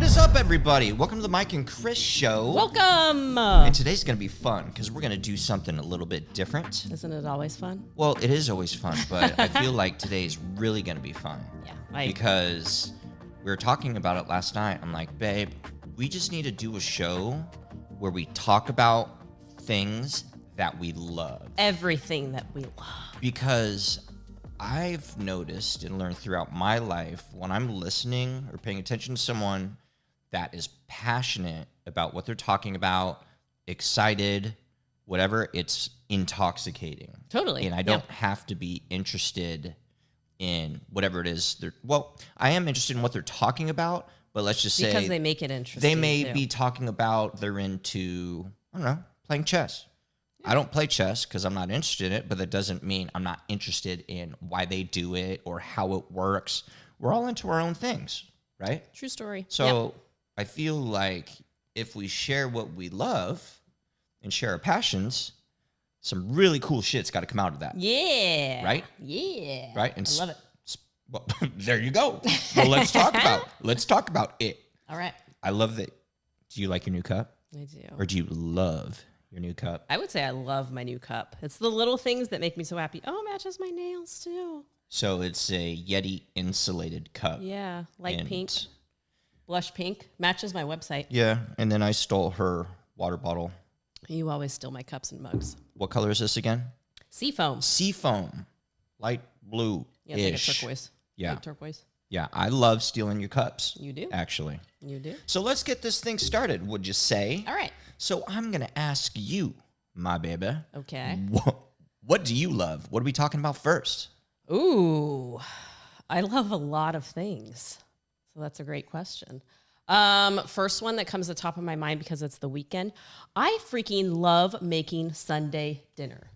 What is up, everybody? Welcome to the Mike and Kris show. Welcome. And today's going to be fun because we're going to do something a little bit different. Isn't it always fun? Well, it is always fun, but I feel like today's really going to be fun. Yeah. Because we were talking about it last night. I'm like, babe, we just need to do a show where we talk about things that we love. Everything that we love. Because I've noticed and learned throughout my life when I'm listening or paying attention to someone that is passionate about what they're talking about, excited, whatever, it's intoxicating. Totally. And I don't have to be interested in whatever it is. I am interested in what they're talking about, but let's just say because they make it interesting. They may be talking about they're into, I don't know, playing chess. I don't play chess because I'm not interested in it, but that doesn't mean I'm not interested in why they do it or how it works. We're all into our own things, right? True story. So I feel like if we share what we love and share our passions, some really cool shit's got to come out of that. Yeah. Right? Yeah. Right? And I love it. Well, there you go. Well, let's talk about it. All right. I love that. Do you like your new cup? I do. Or do you love your new cup? I would say I love my new cup. It's the little things that make me so happy. Oh, it matches my nails too. So it's a Yeti insulated cup. Yeah. Light pink. Blush pink. Matches my website. Yeah. And then I stole her water bottle. You always steal my cups and mugs. What color is this again? Seafoam. Seafoam. Light blue-ish. Yeah, it's like a turquoise. Yeah. Light turquoise. Yeah. I love stealing your cups. You do? Actually. You do? So let's get this thing started, would you say? All right. So I'm going to ask you, my baby. Okay. What do you love? What are we talking about first? Ooh, I love a lot of things. So that's a great question. First one that comes to the top of my mind because it's the weekend. I freaking love making Sunday dinner.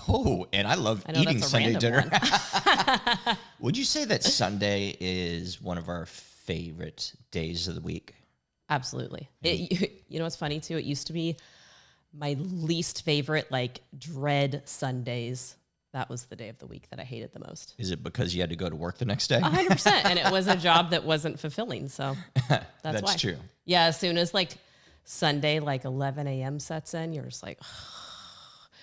Oh, and I love eating Sunday dinner. Would you say that Sunday is one of our favorite days of the week? Absolutely. You know what's funny too? It used to be my least favorite, dread Sundays. That was the day of the week that I hated the most. Is it because you had to go to work the next day? 100%. And it was a job that wasn't fulfilling. So that's why. True. Yeah. As soon as Sunday, 11 a.m. sets in, you're just like,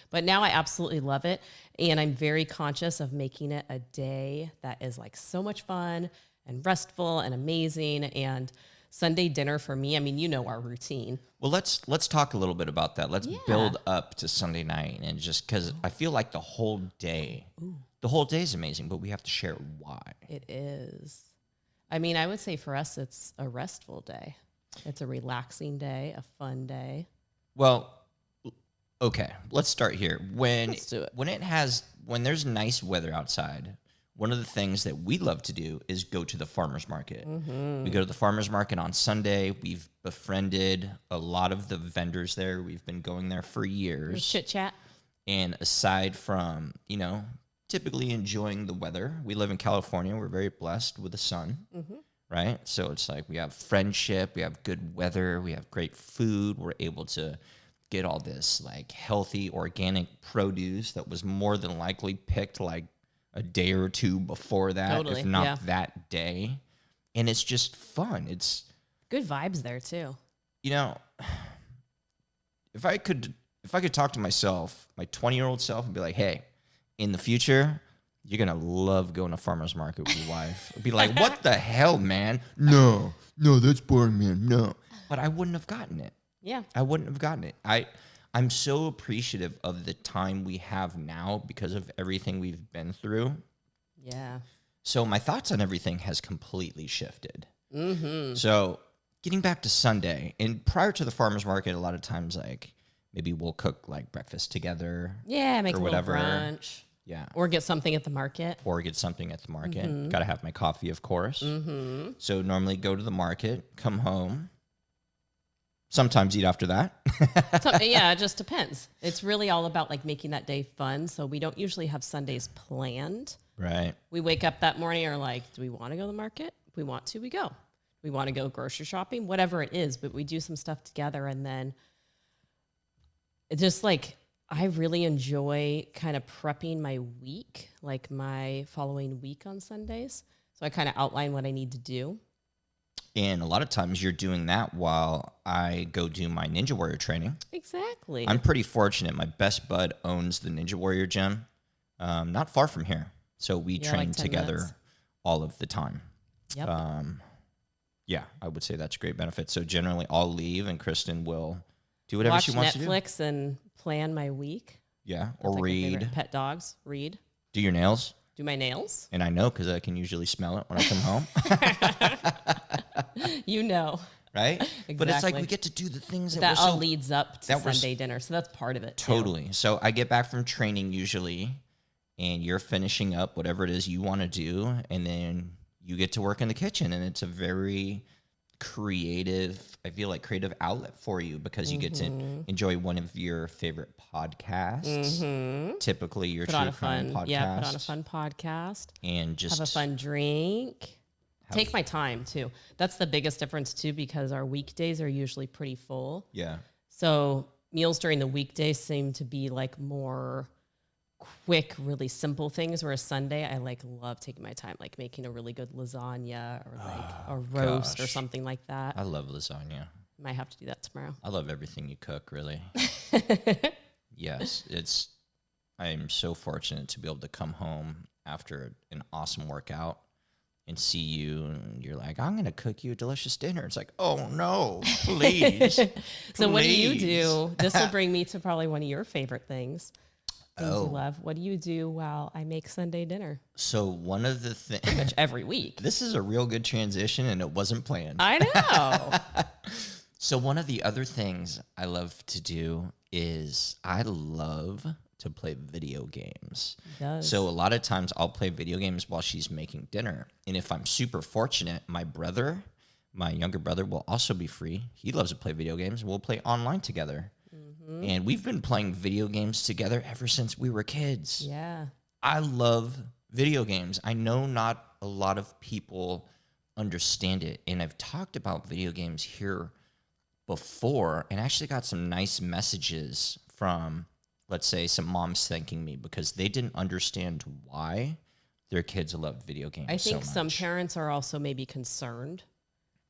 but now I absolutely love it. And I'm very conscious of making it a day that is so much fun and restful and amazing. And Sunday dinner for me, I mean, you know our routine. Well, let's talk a little bit about that. Let's build up to Sunday night, and just because I feel like the whole day is amazing, but we have to share why. It is. I mean, I would say for us, it's a restful day. It's a relaxing day, a fun day. Well, okay, let's start here. Let's do it. When there's nice weather outside, one of the things that we love to do is go to the farmer's market. Mm-hmm. We go to the farmer's market on Sunday. We've befriended a lot of the vendors there. We've been going there for years. Chit chat. And aside from, typically enjoying the weather, we live in California. We're very blessed with the sun, right? So it's we have friendship, we have good weather, we have great food. We're able to get all this healthy organic produce that was more than likely picked a day or two before that, if not that day. And it's just fun. It's good vibes there too. If I could talk to myself, my 20-year-old self, and be like, hey, in the future, you're going to love going to farmer's market with your wife. I'd be like, what the hell, man? No, that's boring, man. No. But I wouldn't have gotten it. Yeah. I wouldn't have gotten it. I'm so appreciative of the time we have now because of everything we've been through. Yeah. So my thoughts on everything has completely shifted. Mm-hmm. So getting back to Sunday, and prior to the farmer's market, a lot of times maybe we'll cook breakfast together. Yeah, make or a whatever. little brunch. Yeah. Or get something at the market. Mm-hmm. Got to have my coffee, of course. Mm-hmm. So normally go to the market, come home. Sometimes eat after that. Yeah, it just depends. It's really all about making that day fun. So we don't usually have Sundays planned. Right. We wake up that morning and are do we want to go to the market? If we want to, we go. We want to go grocery shopping, whatever it is, but we do some stuff together. And then it's just I really enjoy kind of prepping my week, my following week on Sundays. So I kind of outline what I need to do. And a lot of times you're doing that while I go do my Ninja Warrior training. Exactly. I'm pretty fortunate. My best bud owns the Ninja Warrior gym, not far from here. So we train like 10 together minutes. all of the time. Yep. Yeah, I would say that's a great benefit. So generally I'll leave and Kristen will do whatever Watch she wants to do. Netflix and plan my week. Yeah, That's or like my favorite. read. Pet dogs. Read. Do your nails. Do my nails. And I know because I can usually smell it when I come home. You know. Right? But it's like Exactly. we get to do the things That we're all so leads up to Sunday dinner. So that's part of it. Too. Totally. So I get back from training usually, and you're finishing up whatever it is you want to do, and then you get to work in the kitchen, and it's a very creative, I feel like creative outlet for you because you get to enjoy one of your favorite podcasts. Typically your Put on true a crime fun, podcast. yeah, put on a fun podcast. And just Have a fun drink. Take my time too. That's the biggest difference too, because our weekdays are usually pretty full. Yeah. So meals during the weekdays seem to be like more quick, really simple things. Whereas Sunday, I love taking my time, like making a really good lasagna or like a roast or gosh. something like that. I love lasagna. Might have to do that tomorrow. I love everything you cook, really. Yes, I am so fortunate to be able to come home after an awesome workout and see you, and you're like, I'm going to cook you a delicious dinner. It's like, oh no, please. So what do you please. do? This will bring me to probably one of your favorite things you Oh, love. What do you do while I make Sunday dinner? so one of the things, Which every week. this is a real good transition and it wasn't planned. I know. So one of the other things I love to do is I love to play video games. Does. So a lot of times I'll play video games while she's making dinner. And if I'm super fortunate, my younger brother will also be free. He loves to play video games. We'll play online together. And we've been playing video games together ever since we were kids. Yeah. I love video games. I know not a lot of people understand it. And I've talked about video games here before and actually got some nice messages from, let's say, some moms thanking me because they didn't understand why their kids love video games. I think so some much. parents are also maybe concerned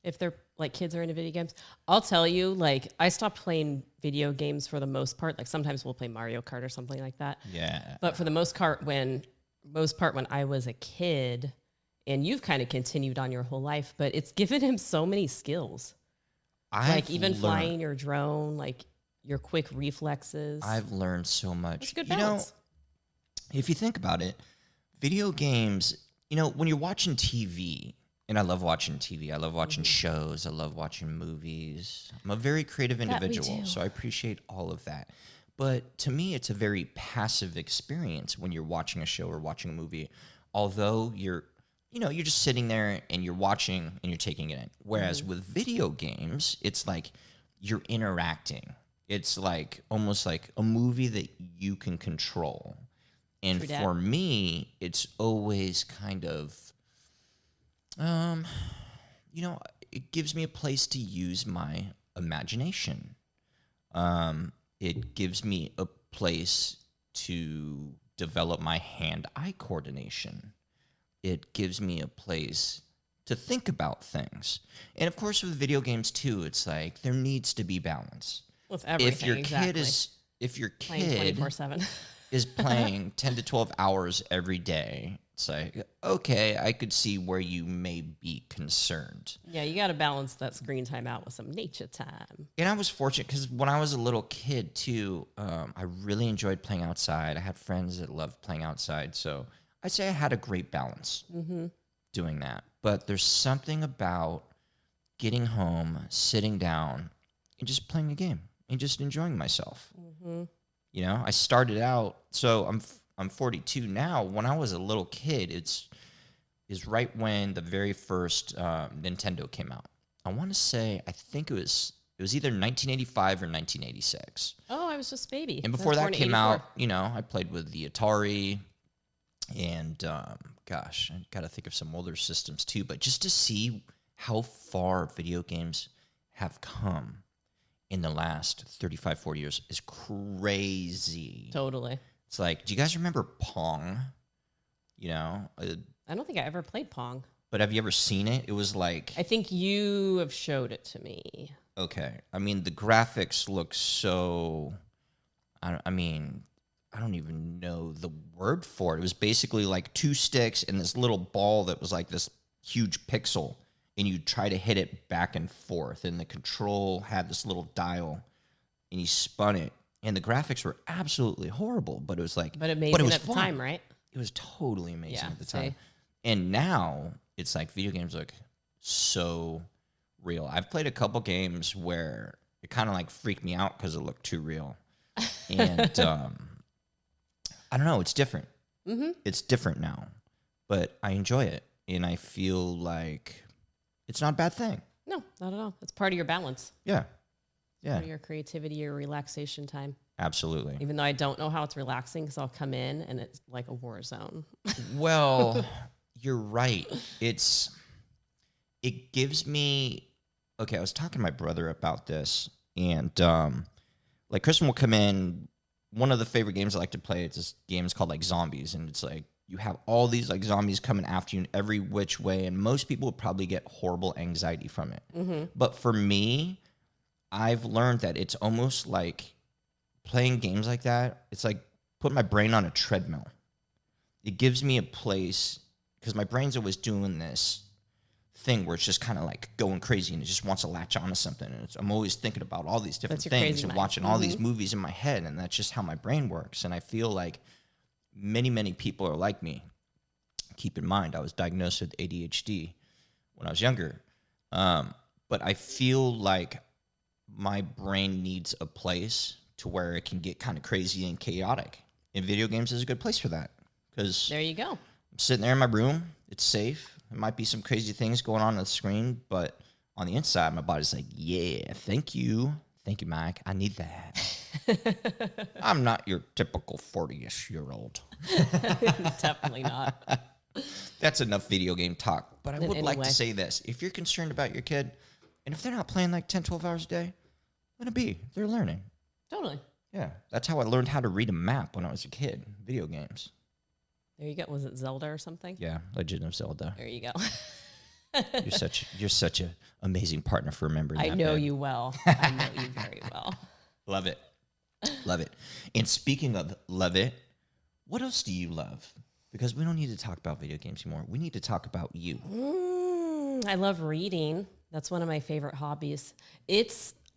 if their like kids are into video games. I'll tell you, like I stopped playing video games for the most part. Like sometimes we'll play Mario Kart or something like that. Yeah. But for the most part, when I was a kid, and you've kind of continued on your whole life, but it's given him so many skills. Like even flying your drone, like your quick reflexes. I've learned so much. It's a good balance. If you think about it, video games, when you're watching TV, and I love watching TV, I love watching shows, I love watching movies. I'm a very creative That we individual, do. so I appreciate all of that. But to me, it's a very passive experience when you're watching a show or watching a movie, although you're just sitting there and you're watching and you're taking it in. Whereas with video games, it's like you're interacting. It's like almost like a movie that you can control. And True dat. for me, it's always kind of, it gives me a place to use my imagination. It gives me a place to develop my hand-eye coordination. It gives me a place to think about things. And of course, with video games too, it's like there needs to be balance. With everything, If your exactly. kid Playing 24/7. is playing 10 to 12 hours every day, it's like, okay, I could see where you may be concerned. Yeah, you got to balance that screen time out with some nature time. And I was fortunate because when I was a little kid too, I really enjoyed playing outside. I had friends that loved playing outside. So I'd say I had a great balance doing that. But there's something about getting home, sitting down, and just playing a game and just enjoying myself. I started out, so I'm 42 now. When I was a little kid, is right when the very first Nintendo came out. I want to say, I think it was either 1985 or 1986. Oh, I was just a baby. And I was before that born in came 84. out, I played with the Atari, and gosh, I got to think of some older systems too. But just to see how far video games have come in the last 35, 40 years is crazy. Totally. It's like, do you guys remember Pong? I don't think I ever played Pong. But have you ever seen it? It was like, I think you have showed it to me. okay. I mean, the graphics look so. I mean, I don't even know the word for it. It was basically like two sticks and this little ball that was like this huge pixel, and you try to hit it back and forth. And the control had this little dial, and you spun it. And the graphics were absolutely horrible, but it was like, But amazing it was at the fun. time, right? It was totally amazing Yeah, at the time. see? And now it's like video games look so real. I've played a couple games where it kind of like freaked me out because it looked too real. And I don't know, it's different. Mm-hmm. It's different now, but I enjoy it. And I feel like it's not a bad thing. No, not at all. It's part of your balance. Yeah. Yeah, Part of your creativity, your relaxation time. absolutely. Even though I don't know how it's relaxing because I'll come in and it's like a war zone. Well, you're right. It gives me, okay, I was talking to my brother about this, and like Kristen will come in. One of the favorite games I like to play, it's this game is called like Zombies, and it's like you have all these like zombies coming after you in every which way, and most people would probably get horrible anxiety from it. Mm-hmm. But for me, I've learned that it's almost like playing games like that. It's like putting my brain on a treadmill. It gives me a place because my brain's always doing this thing where it's just kind of like going crazy and it just wants to latch onto something. And I'm always thinking about all these different That's your things crazy and mind. watching all these movies in my head. And that's just how my brain works. And I feel like many, many people are like me. Keep in mind, I was diagnosed with ADHD when I was younger. But I feel like my brain needs a place to where it can get kind of crazy and chaotic. And video games is a good place for that. Because There you go. I'm sitting there in my room. It's safe. There might be some crazy things going on the screen, but on the inside, my body's like, yeah, thank you. Thank you, Mike. I need that. I'm not your typical 40-ish-year-old. Definitely not. That's enough video game talk. But I would like Anyway. to say this. If you're concerned about your kid, and if they're not playing like 10, 12 hours a day, let it be. They're learning. Totally. Yeah. That's how I learned how to read a map when I was a kid. Video games. There you go. Was it Zelda or something? Yeah. Legend of Zelda. There you go. You're such an amazing partner for remembering I that. know babe. you well. I know you very well. Love it. Love it. And speaking of love it, what else do you love? Because we don't need to talk about video games anymore. We need to talk about you. I love reading. That's one of my favorite hobbies.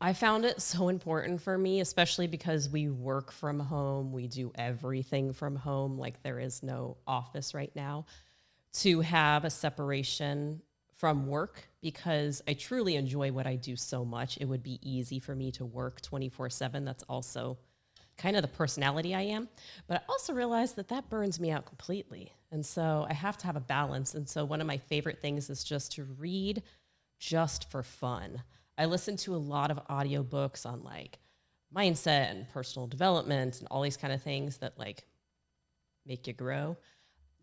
I found it so important for me, especially because we work from home. We do everything from home. Like there is no office right now, to have a separation from work because I truly enjoy what I do so much. It would be easy for me to work 24/7. That's also kind of the personality I am. But I also realized that burns me out completely. And so I have to have a balance. And so one of my favorite things is just to read just for fun. I listen to a lot of audiobooks on like mindset and personal development and all these kind of things that like make you grow.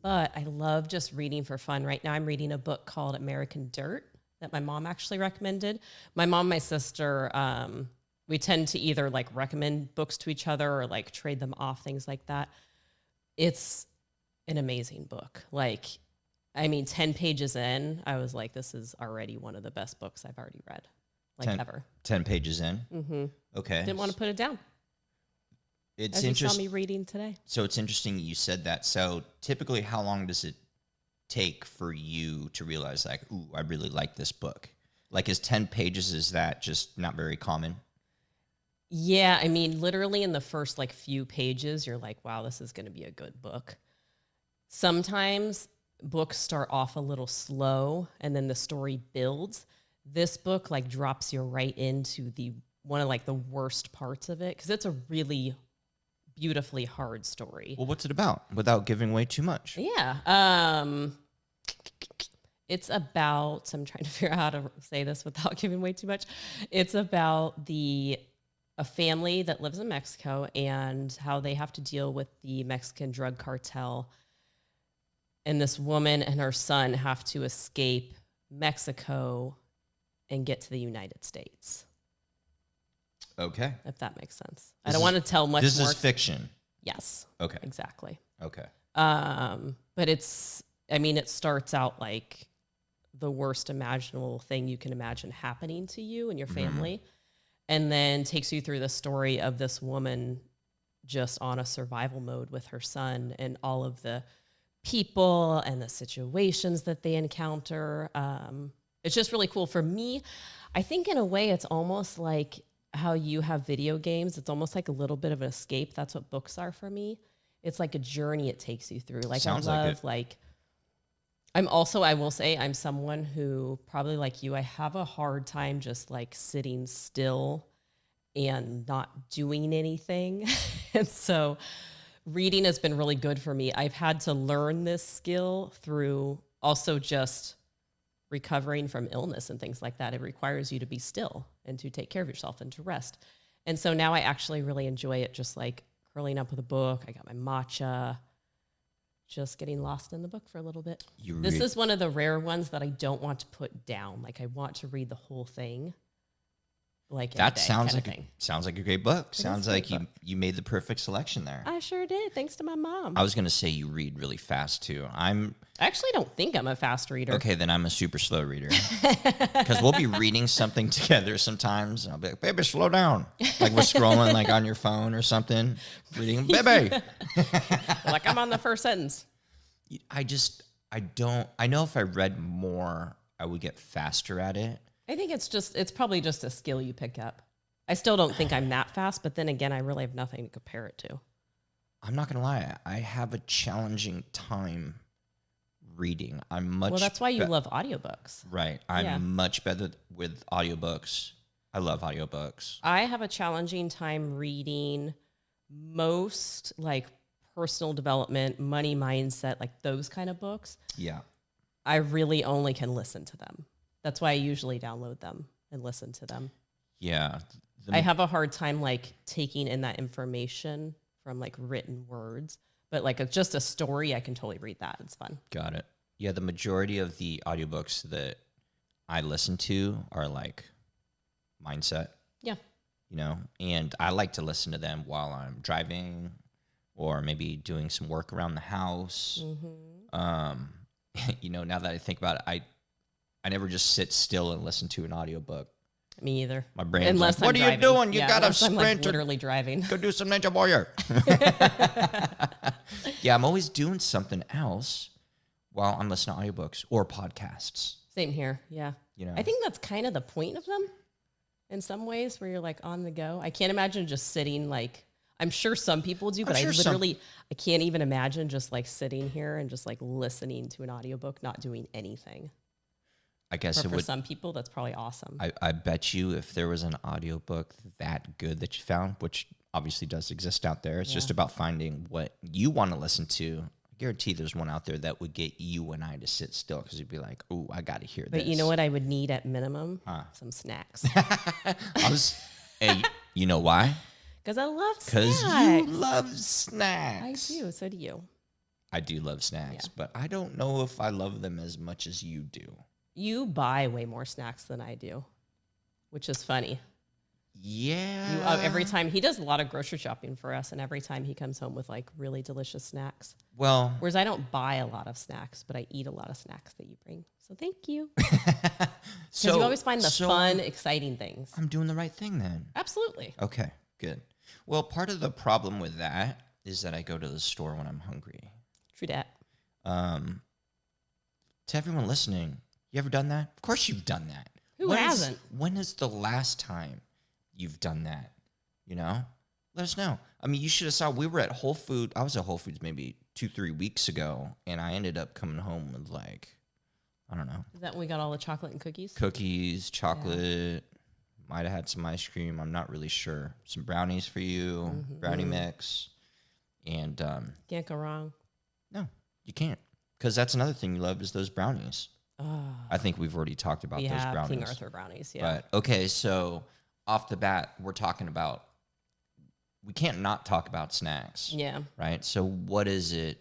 But I love just reading for fun. Right now I'm reading a book called American Dirt that my mom actually recommended. My mom and my sister, we tend to either like recommend books to each other or like trade them off, things like that. It's an amazing book. Like, I mean, 10 pages in, I was like, this is already one of the best books I've already read, like ever. 10 pages in. Mm-hmm. Okay. Didn't want to put it down. It's As you saw interesting. me reading today. So it's interesting you said that. So typically, how long does it take for you to realize, like, ooh, I really like this book? Like, is 10 pages, is that just not very common? Yeah, I mean, literally in the first like few pages, you're like, wow, this is going to be a good book. Sometimes books start off a little slow and then the story builds. This book like drops you right into the one of like the worst parts of it because it's a really beautifully hard story. Well, what's it about without giving away too much? Yeah. It's about, I'm trying to figure out how to say this without giving away too much. It's about a family that lives in Mexico and how they have to deal with the Mexican drug cartel. And this woman and her son have to escape Mexico and get to the United States, Okay. if that makes sense. I This don't is- want to tell much This more. is fiction. Yes, Okay. exactly. Okay. But it starts out like the worst imaginable thing you can imagine happening to you and your family. And then takes you through the story of this woman just on a survival mode with her son and all of the people and the situations that they encounter. It's just really cool for me. I think in a way it's almost like how you have video games. It's almost like a little bit of an escape. That's what books are for me. It's like a journey it takes you through. Like Sounds I like love it. like I'm also, I will say, I'm someone who probably like you, I have a hard time just like sitting still and not doing anything. And so reading has been really good for me. I've had to learn this skill through also just recovering from illness and things like that. It requires you to be still and to take care of yourself and to rest. And so now I actually really enjoy it, just like curling up with a book. I got my matcha, just getting lost in the book for a little bit. This is one of the rare ones that I don't want to put down. Like I want to read the whole thing. Like That sounds like a great book. Sounds like you made the perfect selection there. I sure did, thanks to my mom. I was gonna say you read really fast too. I actually don't think I'm a fast reader. Okay, then I'm a super slow reader. Because we'll be reading something together sometimes, and I'll be like, "Baby, slow down!" Like we're scrolling like on your phone or something, reading, "Baby." Like I'm on the first sentence. I know if I read more, I would get faster at it. I think it's probably just a skill you pick up. I still don't think I'm that fast, but then again, I really have nothing to compare it to. I'm not gonna lie, I have a challenging time reading. Well, that's why you love audiobooks. Right. I'm much better with audiobooks. I love audiobooks. I have a challenging time reading most like personal development, money mindset, like those kind of books. Yeah. I really only can listen to them. That's why I usually download them and listen to them. Yeah. I have a hard time like taking in that information from like written words, but like just a story, I can totally read that. It's fun. Got it. Yeah, the majority of the audiobooks that I listen to are like mindset. Yeah. You know, and I like to listen to them while I'm driving or maybe doing some work around the house. You know, now that I think about it, I never just sit still and listen to an audiobook. Me either. My brain's unless like, what I'm are you doing? You gotta I'm like sprint. literally driving. Go do some Ninja Warrior. Yeah, I'm always doing something else while I'm listening to audiobooks or podcasts. Same here. Yeah. You know, I think that's kind of the point of them in some ways where you're like on the go. I can't imagine just sitting like, I'm sure some people do, but I can't even imagine just like sitting here and just like listening to an audiobook, not doing anything. I guess for some people, that's probably awesome. I bet you if there was an audiobook that good that you found, which obviously does exist out there, it's just about finding what you want to listen to. I guarantee there's one out there that would get you and I to sit still because you'd be like, "Oh, I got to hear this." But you know what I would need at minimum? Some snacks. Hey, you know why? Because I love snacks. Because you love snacks. I do. So do you. I do love snacks, but I don't know if I love them as much as you do. You buy way more snacks than I do, which is funny. Yeah. Every time he does a lot of grocery shopping for us, and every time he comes home with like really delicious snacks. Well, whereas I don't buy a lot of snacks, but I eat a lot of snacks that you bring. So thank you. So you always find the fun, exciting things. I'm doing the right thing then. Absolutely. Okay, good. Well, part of the problem with that is that I go to the store when I'm hungry. True that. To everyone listening, you ever done that? Of course you've done that. Who hasn't? When is the last time you've done that? You know? Let us know. I mean, you should have saw we were at Whole Foods. I was at Whole Foods maybe 2-3 weeks ago, and I ended up coming home with like, I don't know. Is that when we got all the chocolate and cookies? Cookies, chocolate. Might have had some ice cream. I'm not really sure. Some brownies for you, brownie mix. And can't go wrong. No, you can't. Because that's another thing you love is those brownies. Oh. I think we've already talked about those brownies. King Arthur brownies, yeah. But okay, so off the bat, we're talking about, we can't not talk about snacks. Yeah. Right? So what is it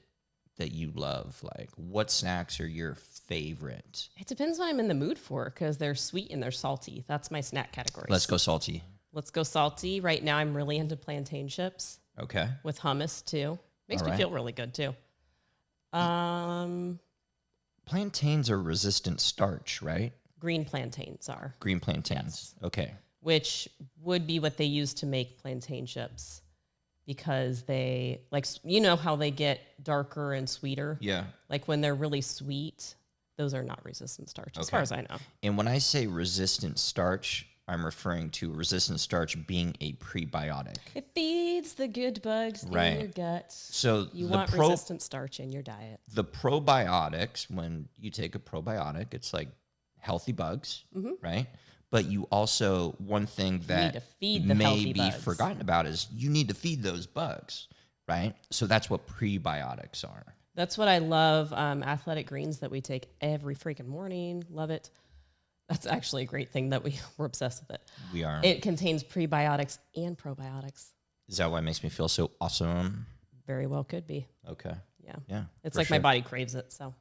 that you love? Like, what snacks are your favorite? It depends what I'm in the mood for because they're sweet and they're salty. That's my snack category. Let's go salty. Let's go salty. Right now, I'm really into plantain chips. Okay. With hummus, too. Makes me feel really good, too. plantains are resistant starch, right? Green plantains are, Green plantains. Yes. Okay. which would be what they use to make plantain chips because they, like, you know how they get darker and sweeter? Yeah. Like when they're really sweet, those are not resistant starch, as far as I know. And when I say resistant starch, I'm referring to resistant starch being a prebiotic. It feeds the good bugs in your gut. So you want resistant starch in your diet. The probiotics, when you take a probiotic, it's like healthy bugs, right? But you also, one thing that may be forgotten about is you need to feed those bugs, right? So that's what prebiotics are. That's what I love. Athletic greens that we take every freaking morning. Love it. That's actually a great thing that we're obsessed with it. We are. It contains prebiotics and probiotics. Is that why it makes me feel so awesome? Very well could be. Okay. Yeah. Yeah. It's like my body craves it. So.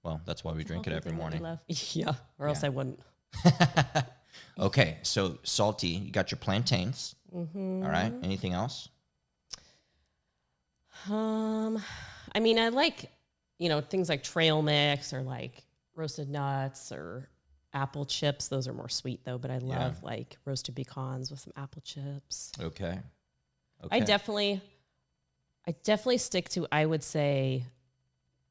Well, that's why we drink it every morning. Yeah. Or else I wouldn't. Okay. So salty, you got your plantains. All right. Anything else? I mean, I like, things like trail mix or like roasted nuts or apple chips. Those are more sweet though, but I love like roasted pecans with some apple chips. Okay. I definitely stick to, I would say,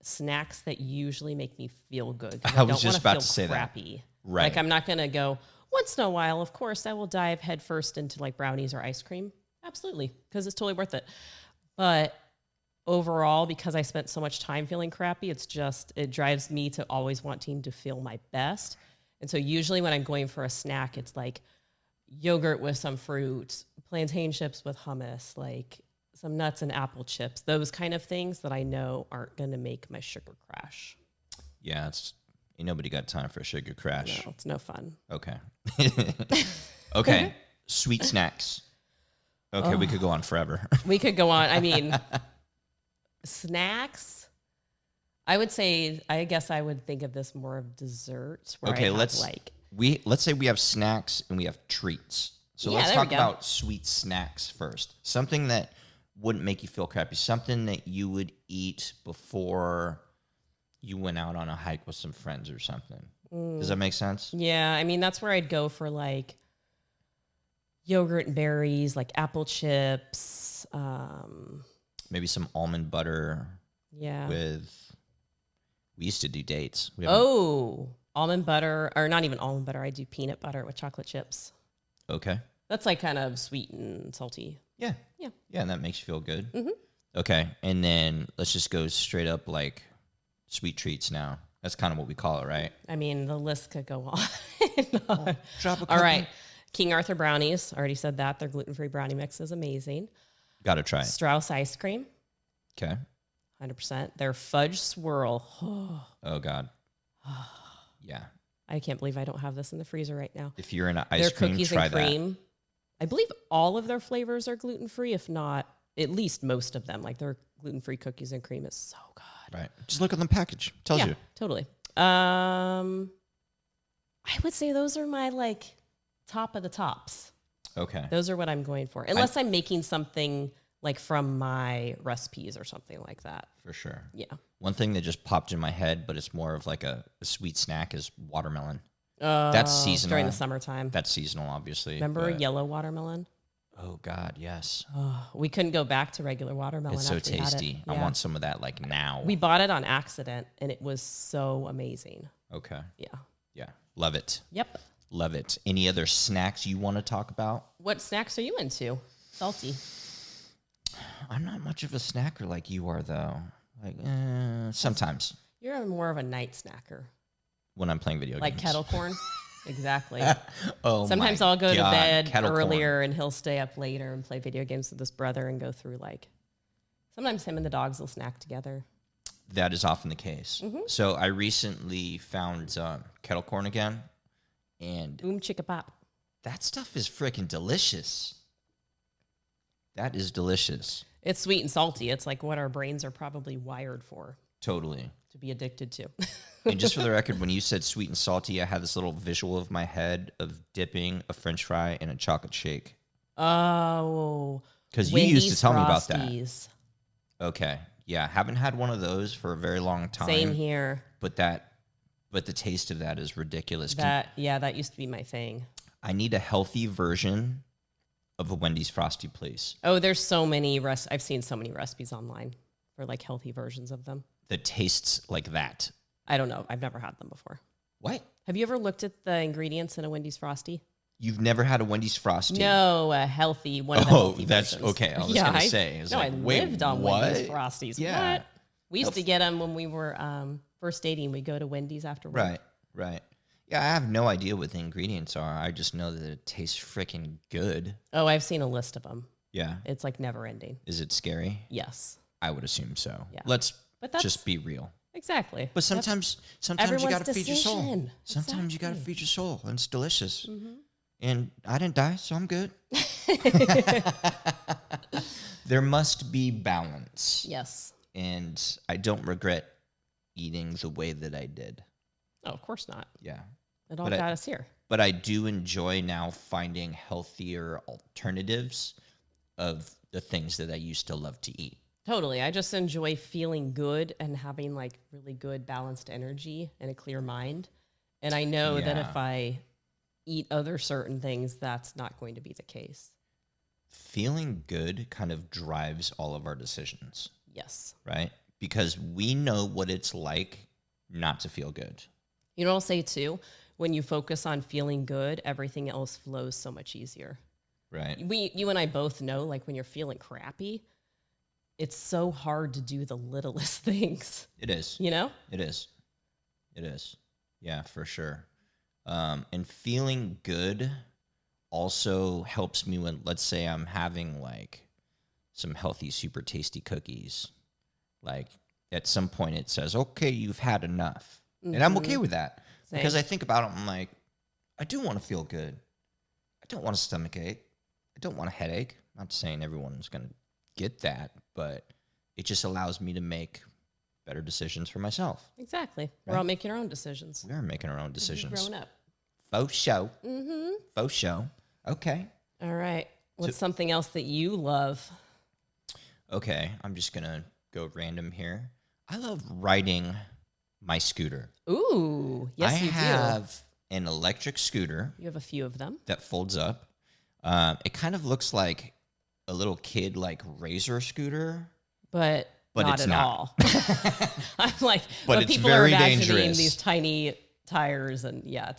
snacks that usually make me feel good. I was just about to say crappy. That. Right. Like I'm not going to go, once in a while, of course, I will dive headfirst into like brownies or ice cream. Absolutely. Because it's totally worth it. But overall, because I spent so much time feeling crappy, it drives me to always wanting to feel my best. And so usually when I'm going for a snack, it's like yogurt with some fruit, plantain chips with hummus, like some nuts and apple chips, those kind of things that I know aren't going to make my sugar crash. Yeah, ain't nobody got time for a sugar crash. No, it's no fun. Okay. Okay. Sweet snacks. Okay, we could go on forever. We could go on. I mean, snacks, I guess I would think of this more of desserts. Okay, let's say we have snacks and we have treats. So let's talk about sweet snacks first. Something that wouldn't make you feel crappy. Something that you would eat before you went out on a hike with some friends or something. Does that make sense? Yeah, I mean, that's where I'd go for like yogurt and berries, like apple chips. Maybe some almond butter. Yeah. We used to do dates. Almond butter, or not even almond butter. I do peanut butter with chocolate chips. Okay. That's like kind of sweet and salty. Yeah. Yeah. Yeah, and that makes you feel good. Mm-hmm. Okay, and then let's just go straight up like sweet treats now. That's kind of what we call it, right? I mean, the list could go on. Drop a couple. All right. King Arthur brownies. Already said that. Their gluten-free brownie mix is amazing. Got to try it. Strauss ice cream. Okay. 100%. Their fudge swirl. Oh, God. Yeah. I can't believe I don't have this in the freezer right now. If you're in an ice cream, cookies try and cream. I believe all of their flavors are gluten-free, if not at least most of them. Like their gluten-free cookies and cream is so good. Right. Just look at the package. Tells you. Totally. I would say those are my like top of the tops. Okay. Those are what I'm going for. Unless I'm making something like from my recipes or something like that. For sure. Yeah. One thing that just popped in my head, but it's more of like a sweet snack, is watermelon. That's seasonal. During the summertime. That's seasonal, obviously. Remember yellow watermelon? Oh, God, yes. Oh, we couldn't go back to regular watermelon. It's so tasty. I want some of that like now. We bought it on accident, and it was so amazing. Okay. Yeah. Yeah. Love it. Yep. Love it. Any other snacks you want to talk about? What snacks are you into? Salty. I'm not much of a snacker like you are, though. Like, sometimes. You're more of a night snacker. When I'm playing video games. Like Kettle Corn? Exactly. Sometimes I'll go to bed earlier Corn. And he'll stay up later and play video games with his brother and go through like, sometimes him and the dogs will snack together. That is often the case. Mm-hmm. So I recently found Kettle Corn again. And chicka pop. That stuff is freaking delicious. That is delicious. It's sweet and salty. It's like what our brains are probably wired for. Totally. To be addicted to. And just for the record, when you said sweet and salty, I had this little visual of my head of dipping a French fry in a chocolate shake. Oh. Because you used to tell me about that. Frosties. Okay. Yeah. Haven't had one of those for a very long time. Same here. But that But the taste of that is ridiculous. That used to be my thing. I need a healthy version of a Wendy's Frosty, please. Oh, there's so many I've seen so many recipes online for like healthy versions of them. That tastes like that. I don't know. I've never had them before. What? Have you ever looked at the ingredients in a Wendy's Frosty? You've never had a Wendy's Frosty? No, a healthy one. Of the healthy that's versions. okay. I was going to say. I lived on Wendy's Frosties. Yeah. What? We used to get them when we were first dating. We'd go to Wendy's after work. Right. Yeah, I have no idea what the ingredients are. I just know that it tastes freaking good. Oh, I've seen a list of them. Yeah. It's like never ending. Is it scary? Yes. I would assume so. Yeah. Let's just be real. Exactly. But sometimes you got to feed your soul. Decision. Sometimes you got to feed your soul, and it's delicious. Mm-hmm. And I didn't die, so I'm good. There must be balance. Yes. And I don't regret eating the way that I did. Oh, of course not. Yeah. It all got us here. But I do enjoy now finding healthier alternatives of the things that I used to love to eat. Totally. I just enjoy feeling good and having like really good balanced energy and a clear mind. And I know that if I eat other certain things, that's not going to be the case. Feeling good kind of drives all of our decisions. Yes. Right? Because we know what it's like not to feel good. You know what I'll say too? When you focus on feeling good, everything else flows so much easier. Right. You and I both know, like when you're feeling crappy, it's so hard to do the littlest things. It is. You know? It is. Yeah, for sure. And feeling good also helps me when, let's say I'm having like some healthy, super tasty cookies. Like at some point it says, okay, you've had enough. Mm-hmm. And I'm okay with that. Same. Because I think about it, I'm like, I do want to feel good. I don't want a stomach ache. I don't want a headache. I'm not saying everyone's going to get that, but it just allows me to make better decisions for myself. Exactly. Right? We're all making our own decisions. We are making our own decisions. Growing up. Faux show. Mm-hmm. Faux show. Okay. All right. What's something else that you love? Okay. I'm just going to go random here. I love riding my scooter. Ooh. Yes, you do. I have an electric scooter. You have a few of them. That folds up. It kind of looks like a little kid like razor scooter. But not it's at not. all. I'm like, but it's people very are imagining dangerous. These tiny tires, and yeah,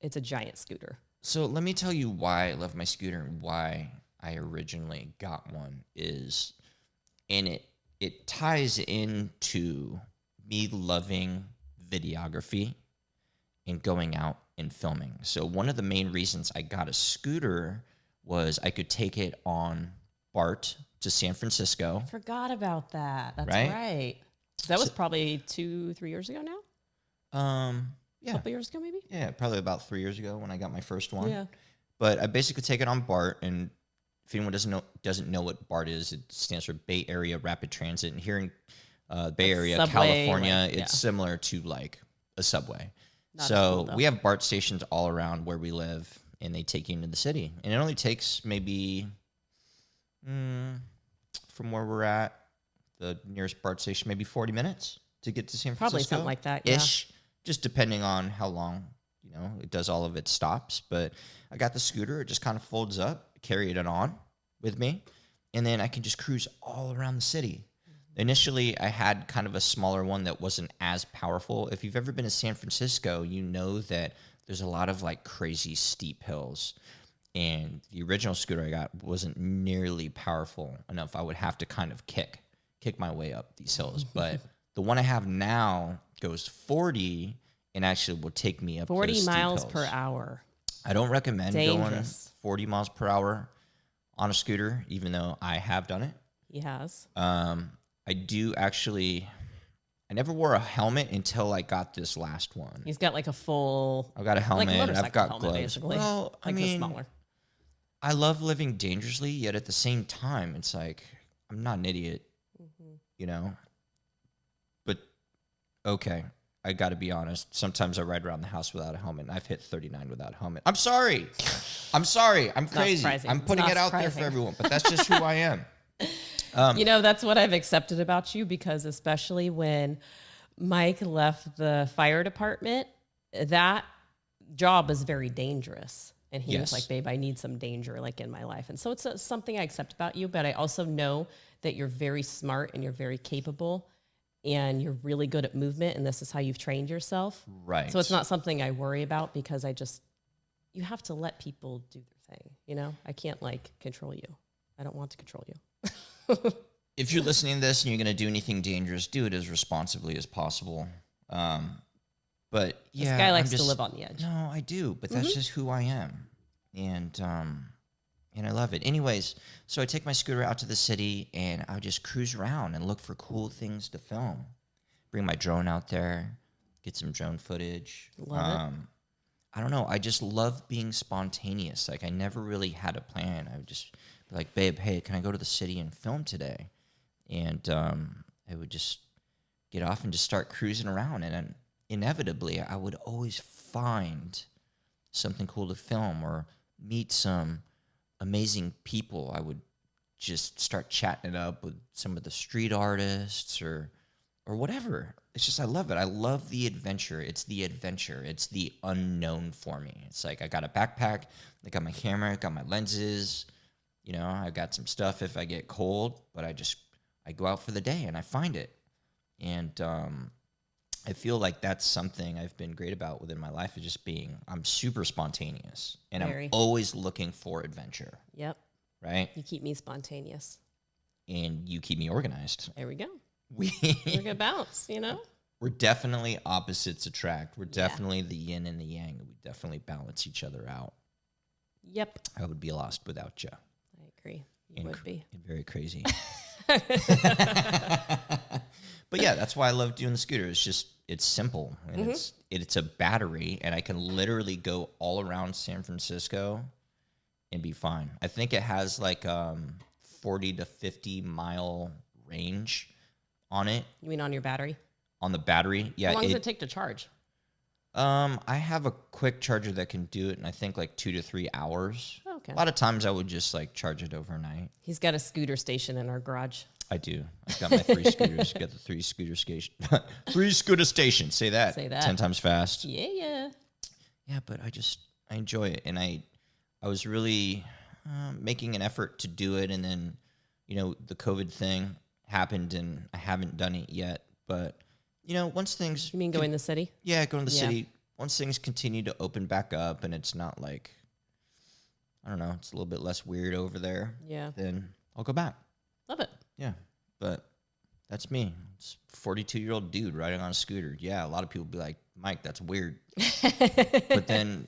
it's a giant scooter. So let me tell you why I love my scooter and why I originally got one and it ties into me loving videography and going out and filming. So one of the main reasons I got a scooter was I could take it on BART to San Francisco. I forgot about that. That's right. That was probably 2-3 years ago now? Yeah. A couple years ago, maybe? Yeah, probably about 3 years ago when I got my first one. Yeah. But I basically take it on BART, and if anyone doesn't know what BART is, it stands for Bay Area Rapid Transit. And here in Bay Area, subway, California, it's similar to like a subway. Not so we have BART stations all around where we live, and they take you into the city. And it only takes maybe from where we're at, the nearest BART station, maybe 40 minutes to get to San Francisco. Probably something like that, yeah. Ish, just depending on how long, it does all of its stops. But I got the scooter. It just kind of folds up, carry it on with me, and then I can just cruise all around the city. Initially, I had kind of a smaller one that wasn't as powerful. If you've ever been to San Francisco, you know that there's a lot of like crazy steep hills. And the original scooter I got wasn't nearly powerful enough. I would have to kind of kick my way up these hills. But the one I have now goes 40 and actually will take me up 40 those steep miles hills. per hour. I don't recommend going Dangerous. 40 miles per hour on a scooter, even though I have done it. He has. I do actually. I never wore a helmet until I got this last one. He's got like a full. I've got a helmet. Like a I've got helmet, gloves. basically. Well, like the smaller. I love living dangerously, yet at the same time, it's like I'm not an idiot, But okay, I got to be honest. Sometimes I ride around the house without a helmet, and I've hit 39 without a helmet. I'm sorry. I'm crazy. I'm putting it out there for everyone, but that's just who I am. That's what I've accepted about you, because especially when Mike left the fire department, that job is very dangerous. And he was Yes. like, babe, I need some danger like in my life. And so it's something I accept about you, but I also know that you're very smart and you're very capable and you're really good at movement. And this is how you've trained yourself. Right. So it's not something I worry about because you have to let people do their thing. You know, I can't like control you. I don't want to control you. If you're listening to this and you're going to do anything dangerous, do it as responsibly as possible. But yeah, This guy likes to live on the edge. No, I do, but that's just who I am, and I love it. Anyways, so I take my scooter out to the city, and I would just cruise around and look for cool things to film. Bring my drone out there, get some drone footage. Love it. I don't know. I just love being spontaneous. Like I never really had a plan. I would just be like, babe, hey, can I go to the city and film today? And I would just get off and just start cruising around. And then inevitably, I would always find something cool to film or meet some amazing people. I would just start chatting it up with some of the street artists or whatever. It's just, I love it. I love the adventure. It's the adventure. It's the unknown for me. It's like I got a backpack, I got my camera, I got my lenses, you know, I got some stuff if I get cold, but I go out for the day and I find it. And I feel like that's something I've been great about within my life, is just I'm super spontaneous and Very. I'm always looking for adventure, Yep. right? You keep me spontaneous. And you keep me organized. There we go. We We're gonna bounce, you know? We're definitely opposites attract. We're definitely the yin and the yang. We definitely balance each other out. Yep. I would be lost without you. I agree. You would be. And very crazy. But yeah, that's why I love doing the scooter. It's simple and it's a battery, and I can literally go all around San Francisco and be fine. I think it has like 40 to 50 mile range on it. You mean on your battery? On the battery, yeah. How long does it take to charge? I have a quick charger that can do it in I think like 2 to 3 hours. Oh, okay. A lot of times I would just like charge it overnight. He's got a scooter station in our garage. I do. I've got my 3 scooters. Got the 3 scooter station. 3 scooter stations. Say that. Say that. 10 times fast. Yeah. Yeah, but I enjoy it, and I was really making an effort to do it, and then the COVID thing happened, and I haven't done it yet. But once things You mean go in the city? yeah, going to the Yeah. city. Once things continue to open back up, and it's not like I don't know, it's a little bit less weird over there. Yeah. Then I'll go back. Love it. Yeah, but that's me. It's a 42-year-old dude riding on a scooter. Yeah, a lot of people be like, Mike, that's weird. But then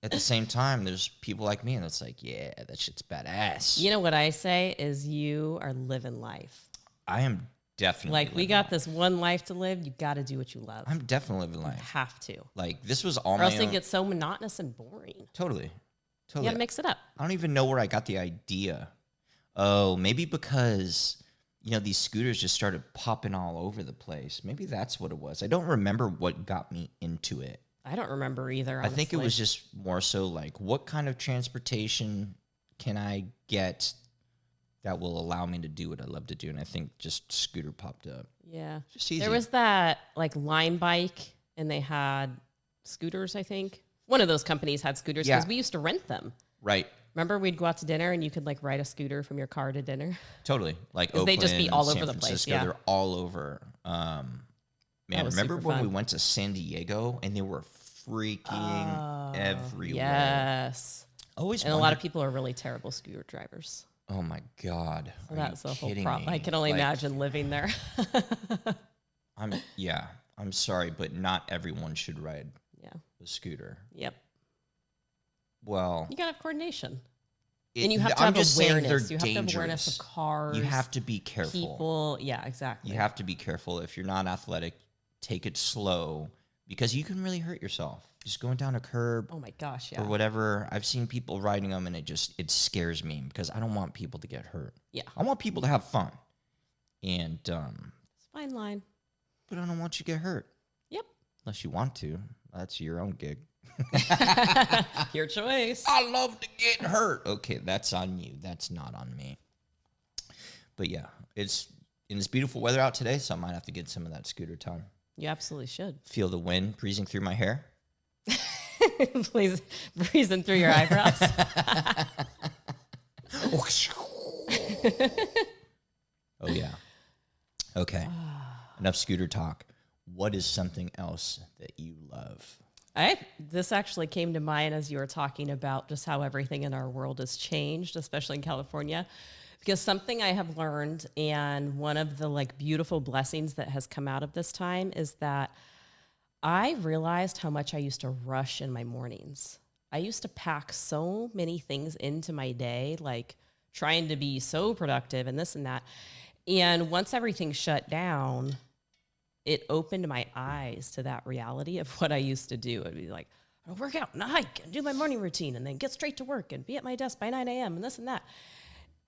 at the same time, there's people like me, and it's like, yeah, that shit's badass. You know what I say is you are living life. I am definitely Like, we living got life. this one life to live. You got to do what you love. I'm definitely living You life. have to. Like, this was all Or my else it own. gets so monotonous and boring. Totally. You got to mix it up. I don't even know where I got the idea. Oh, maybe because these scooters just started popping all over the place. Maybe that's what it was. I don't remember what got me into it. I don't remember either, I think it honestly. was just more so like, what kind of transportation can I get that will allow me to do what I love to do? And I think just scooter popped up. Yeah. Just easy. There was that like Lime Bike, and they had scooters, I think. One of those companies had scooters because Yeah. we used to rent them. Right. Remember, we'd go out to dinner and you could like ride a scooter from your car to dinner. Totally. Like 'Cause Oakland, they'd just be all San over the place, Francisco, yeah. they're all over. Man, was remember super when we fun. went to San Diego and they were freaking everywhere? Yes. Always And a lot of wondered- people are really terrible scooter drivers. Oh my God. So Are that's you the whole kidding problem. me? I can only Like, imagine living there. I'm sorry, but not everyone should ride Yeah. a scooter. Yep. Well, You gotta have coordination. it- And you have to I'm have just saying awareness. they're You have to have awareness dangerous. of cars. You have to be careful. people. Yeah, exactly. You have to be careful. If you're not athletic, take it slow because you can really hurt yourself. Just going down a curb Oh my gosh, yeah. or whatever. I've seen people riding them and it scares me because I don't want people to get hurt. Yeah. I want people to have fun. And It's a fine line. but I don't want you to get hurt. Yep. Unless you want to. That's your own gig. Your choice. I love to get hurt. Okay, that's on you. That's not on me. But yeah, it's beautiful weather out today, so I might have to get some of that scooter time. You absolutely should. Feel the wind breezing through my hair. Please, breezing through your eyebrows. Oh, yeah. Okay. Enough scooter talk. What is something else that you love? This actually came to mind as you were talking about just how everything in our world has changed, especially in California. Because something I have learned, and one of the like beautiful blessings that has come out of this time, is that I realized how much I used to rush in my mornings. I used to pack so many things into my day, like trying to be so productive and this and that. And once everything shut down, it opened my eyes to that reality of what I used to do. It'd be like, I'll work out and hike and do my morning routine and then get straight to work and be at my desk by 9 a.m. and this and that.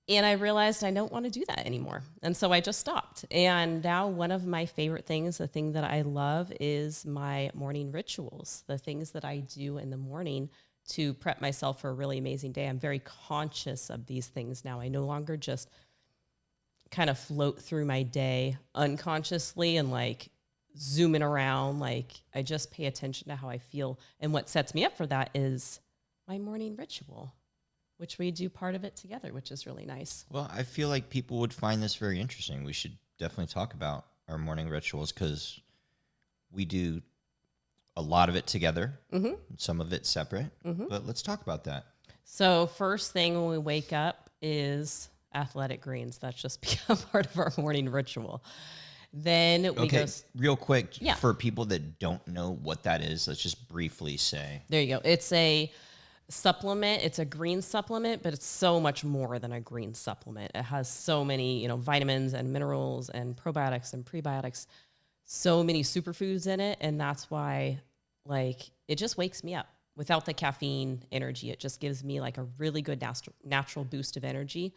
And I realized I don't want to do that anymore. And so I just stopped. And now one of my favorite things, the thing that I love, is my morning rituals, the things that I do in the morning to prep myself for a really amazing day. I'm very conscious of these things now. I no longer just kind of float through my day unconsciously and like zooming around. Like I just pay attention to how I feel. And what sets me up for that is my morning ritual, which we do part of it together, which is really nice. Well, I feel like people would find this very interesting. We should definitely talk about our morning rituals because we do a lot of it together, some of it separate, but let's talk about that. So first thing when we wake up is athletic greens. That's just become part of our morning ritual. Then we go... real quick, for people that don't know what that is, let's just briefly say. There you go. It's a supplement. It's a green supplement, but it's so much more than a green supplement. It has so many, vitamins and minerals and probiotics and prebiotics, so many superfoods in it. And that's why, it just wakes me up. Without the caffeine energy, it just gives me like a really good natural boost of energy.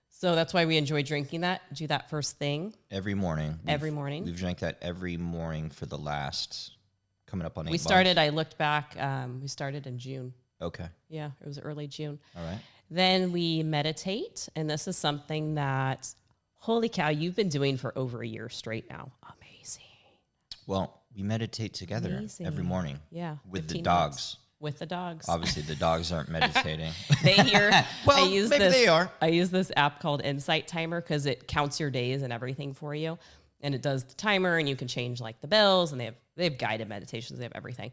So that's why we enjoy drinking that. Do that first thing. Every morning. We've drank that every morning for the last, coming up on 8 months. I looked back, we started in June. Okay. Yeah, it was early June. All right. Then we meditate. And this is something that, holy cow, you've been doing for over a year straight now. Amazing. Well, we meditate together every morning. Yeah. With the dogs. Minutes. With the dogs. Obviously, the dogs aren't meditating. They hear. Well, maybe they are. I use this app called Insight Timer because it counts your days and everything for you, and it does the timer, and you can change like the bells, and they have guided meditations, they have everything.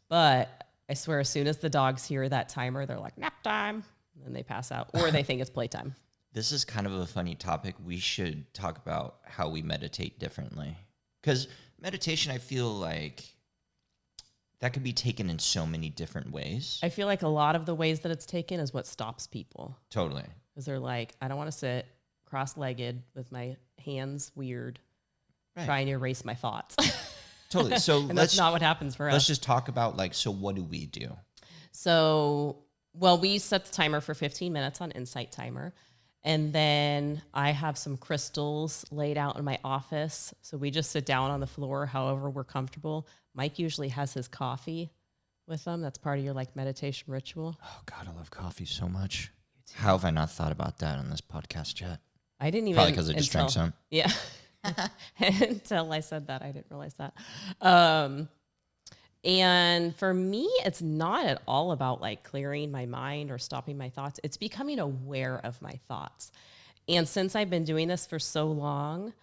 But I swear, as soon as the dogs hear that timer, they're like nap time, and they pass out, or they think it's playtime. This is kind of a funny topic. We should talk about how we meditate differently, because meditation, I feel like, that could be taken in so many different ways. I feel like a lot of the ways that it's taken is what stops people. Totally. Because they're like, I don't want to sit cross-legged with my hands weird, trying to erase my thoughts. Totally. So and that's not what happens for us. Let's just talk about so what do we do? So, we set the timer for 15 minutes on Insight Timer. And then I have some crystals laid out in my office. So we just sit down on the floor, however we're comfortable. Mike usually has his coffee with him. That's part of your meditation ritual. Oh God, I love coffee so much. How have I not thought about that on this podcast yet? I didn't even. Probably because I just drank some. Yeah. Until I said that, I didn't realize that. And for me, it's not at all about clearing my mind or stopping my thoughts. It's becoming aware of my thoughts. And since I've been doing this for so long,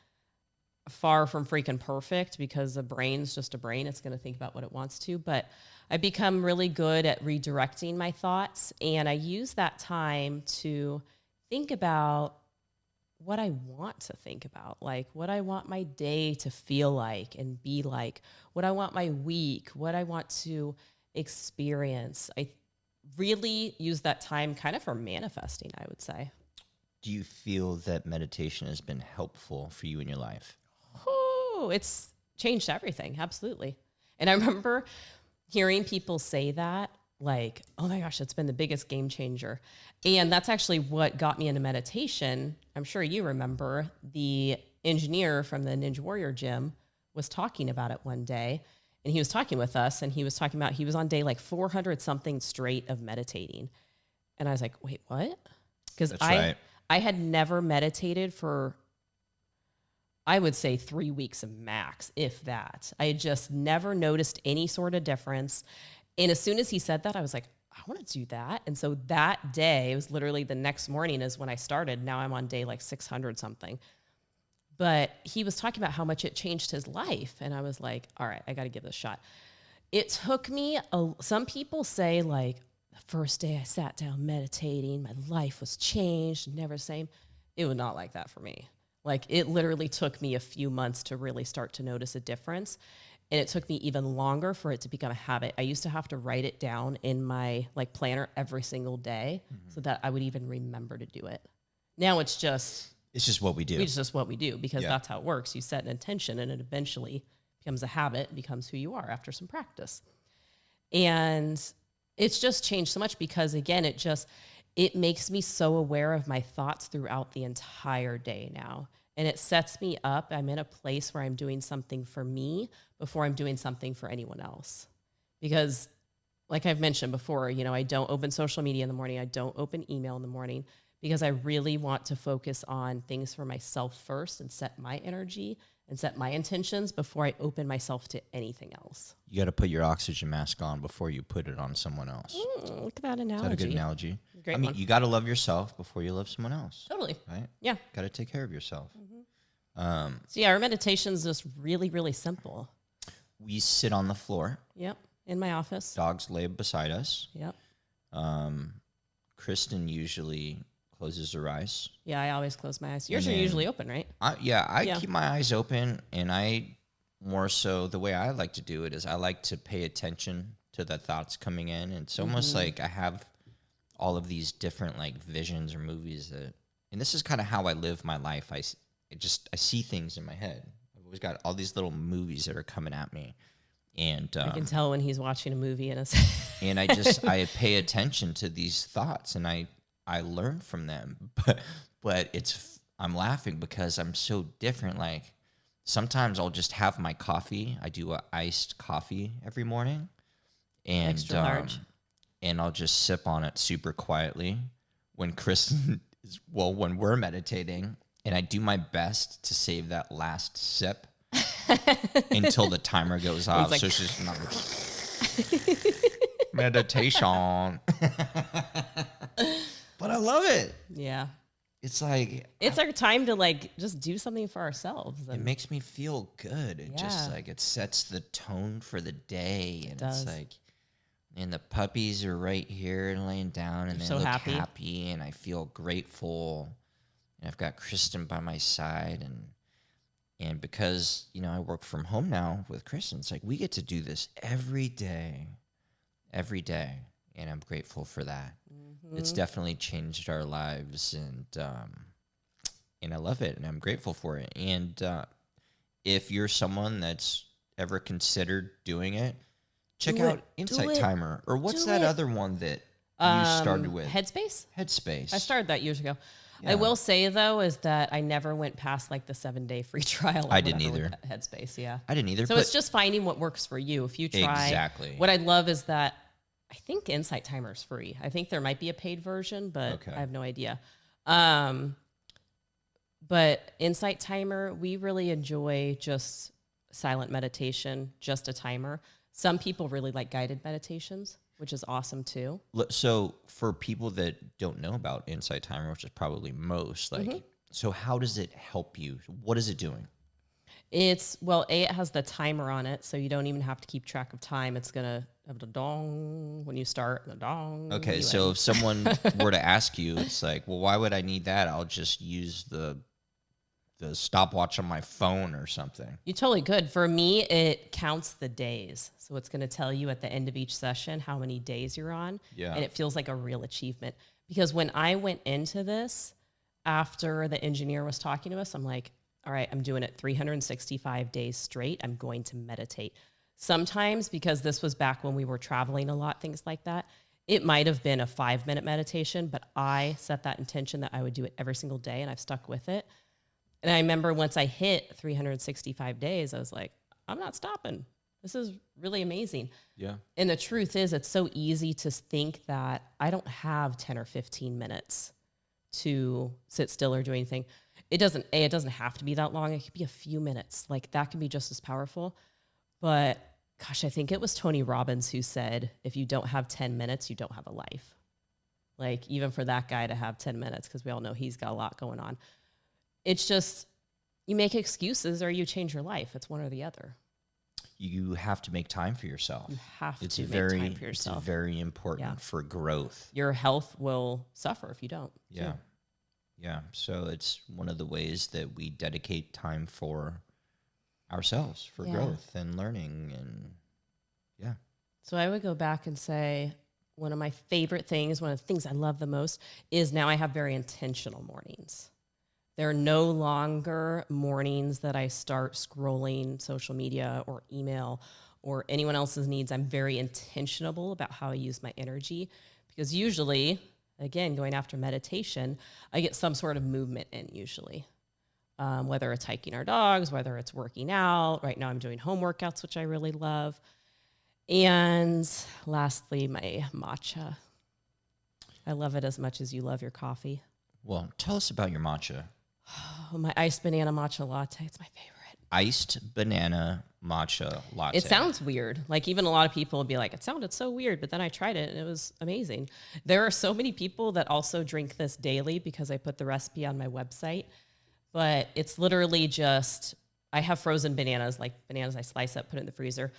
far from freaking perfect, because the brain's just a brain, it's going to think about what it wants to, but I've become really good at redirecting my thoughts. And I use that time to think about what I want to think about, what I want my day to feel like and be like, what I want my week, what I want to experience. I really use that time kind of for manifesting, I would say. Do you feel that meditation has been helpful for you in your life? Oh, it's changed everything. Absolutely. And I remember hearing people say that, oh my gosh, it's been the biggest game changer. And that's actually what got me into meditation. I'm sure you remember the engineer from the Ninja Warrior gym was talking about it one day, and he was talking with us, and he was talking about he was on day 400 something straight of meditating. And I was like, wait, what? Because I had never meditated for I would say 3 weeks max, if that. I had just never noticed any sort of difference. And as soon as he said that, I was like, I want to do that. And so that day, it was literally the next morning is when I started. Now I'm on day like 600 something. But he was talking about how much it changed his life. And I was like, all right, I got to give this a shot. It took me, some people say like, the first day I sat down meditating, my life was changed, never the same. It was not like that for me. Like it literally took me a few months to really start to notice a difference. And it took me even longer for it to become a habit. I used to have to write it down in my like planner every single day so that I would even remember to do it. Now it's just what we do. It's just what we do because that's how it works. You set an intention and it eventually becomes a habit, becomes who you are after some practice. And it's just changed so much because again, it makes me so aware of my thoughts throughout the entire day now. And it sets me up. I'm in a place where I'm doing something for me before I'm doing something for anyone else. Because like I've mentioned before, I don't open social media in the morning. I don't open email in the morning because I really want to focus on things for myself first and set my energy and set my intentions before I open myself to anything else. You got to put your oxygen mask on before you put it on someone else. Look at that analogy. Is that a good analogy? Great one. one. You got to love yourself before you love someone else. Totally. Right? Yeah. Got to take care of yourself. So yeah, our meditation is just really, really simple. We sit on the floor. Yep. In my office. Dogs lay beside us. Yep. Kristen usually closes her eyes. Yeah, I always close my eyes. Yours are usually open, right? I keep my eyes open, and I more so the way I like to do it is I like to pay attention to the thoughts coming in. And it's almost like I have all of these different like visions or movies and this is kind of how I live my life. I see things in my head. I've always got all these little movies that are coming at me. And I can tell when he's watching a movie and and I pay attention to these thoughts and I learn from them, but I'm laughing because I'm so different. Like sometimes I'll just have my coffee. I do a iced coffee every morning, and extra large, and I'll just sip on it super quietly when when we're meditating, and I do my best to save that last sip until the timer goes off. So it's just not meditation. But I love it. Yeah. It's like it's our time to like just do something for ourselves. It makes me feel good. It just like it sets the tone for the day, and it's like, and the puppies are right here and laying down, and they look happy, and I feel grateful. And I've got Kristen by my side, and because I work from home now with Kristen, it's like we get to do this every day, and I'm grateful for that. It's definitely changed our lives, and I love it, and I'm grateful for it. And if you're someone that's ever considered doing it, check out Insight Timer, or what's that other one that you started with? Headspace? Headspace. I started that years ago. Yeah. I will say, though, is that I never went past like the 7-day free trial. I didn't either. Headspace, yeah. I didn't either. So it's just finding what works for you. If you try. Exactly. What I love is that I think Insight Timer is free. I think there might be a paid version, but I have no idea. But Insight Timer, we really enjoy just silent meditation, just a timer. Some people really like guided meditations, which is awesome too. So for people that don't know about Insight Timer, which is probably most, like, so how does it help you? What is it doing? It has the timer on it, so you don't even have to keep track of time. It's going to have the dong when you start, the dong. Okay, so if someone were to ask you, it's like, well, why would I need that? I'll just use the stopwatch on my phone or something. You totally could. For me, it counts the days. So it's going to tell you at the end of each session how many days you're on. Yeah. And it feels like a real achievement. Because when I went into this, after the engineer was talking to us, I'm like, all right, I'm doing it 365 days straight. I'm going to meditate. Sometimes, because this was back when we were traveling a lot, things like that, it might have been a 5-minute meditation, but I set that intention that I would do it every single day, and I've stuck with it. And I remember once I hit 365 days, I was like, I'm not stopping. This is really amazing. Yeah. And the truth is, it's so easy to think that I don't have 10 or 15 minutes to sit still or do anything. It doesn't have to be that long. It could be a few minutes. Like that can be just as powerful. But gosh, I think it was Tony Robbins who said, if you don't have 10 minutes, you don't have a life. Like even for that guy to have 10 minutes, because we all know he's got a lot going on. It's just, you make excuses or you change your life. It's one or the other. You have to make time for yourself. You have to make time for yourself. It's very important for growth. Your health will suffer if you don't. Yeah. Too. Yeah. So it's one of the ways that we dedicate time for ourselves, for growth and learning. And So I would go back and say one of my favorite things, one of the things I love the most is now I have very intentional mornings. There are no longer mornings that I start scrolling social media or email or anyone else's needs. I'm very intentional about how I use my energy because usually, again, going after meditation, I get some sort of movement in usually, whether it's hiking our dogs, whether it's working out. Right now I'm doing home workouts, which I really love. And lastly, my matcha. I love it as much as you love your coffee. well, tell us about your matcha. Oh, my iced banana matcha latte. It's my favorite. Iced banana matcha latte. It sounds weird. Like even a lot of people would be like, it sounded so weird, but then I tried it and it was amazing. There are so many people that also drink this daily because I put the recipe on my website, but it's literally just, I have frozen bananas, like bananas I slice up, put it in the freezer.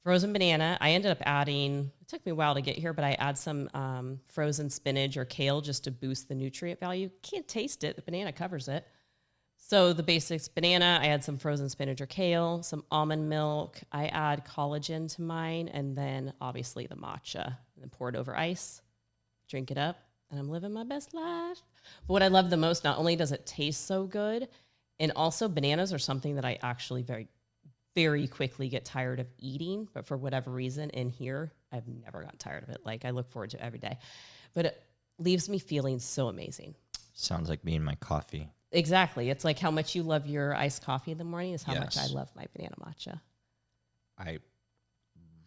Frozen banana. I ended up adding, it took me a while to get here, but I add some frozen spinach or kale just to boost the nutrient value. Can't taste it. The banana covers it. So the basics, banana, I add some frozen spinach or kale, some almond milk. I add collagen to mine, and then obviously the matcha. And then pour it over ice, drink it up, and I'm living my best life. But what I love the most, not only does it taste so good, and also bananas are something that I actually very quickly get tired of eating. But for whatever reason in here, I've never gotten tired of it. Like I look forward to it every day. But it leaves me feeling so amazing. Sounds like me and my coffee. Exactly. It's like how much you love your iced coffee in the morning is how much Yes. I love my banana matcha. I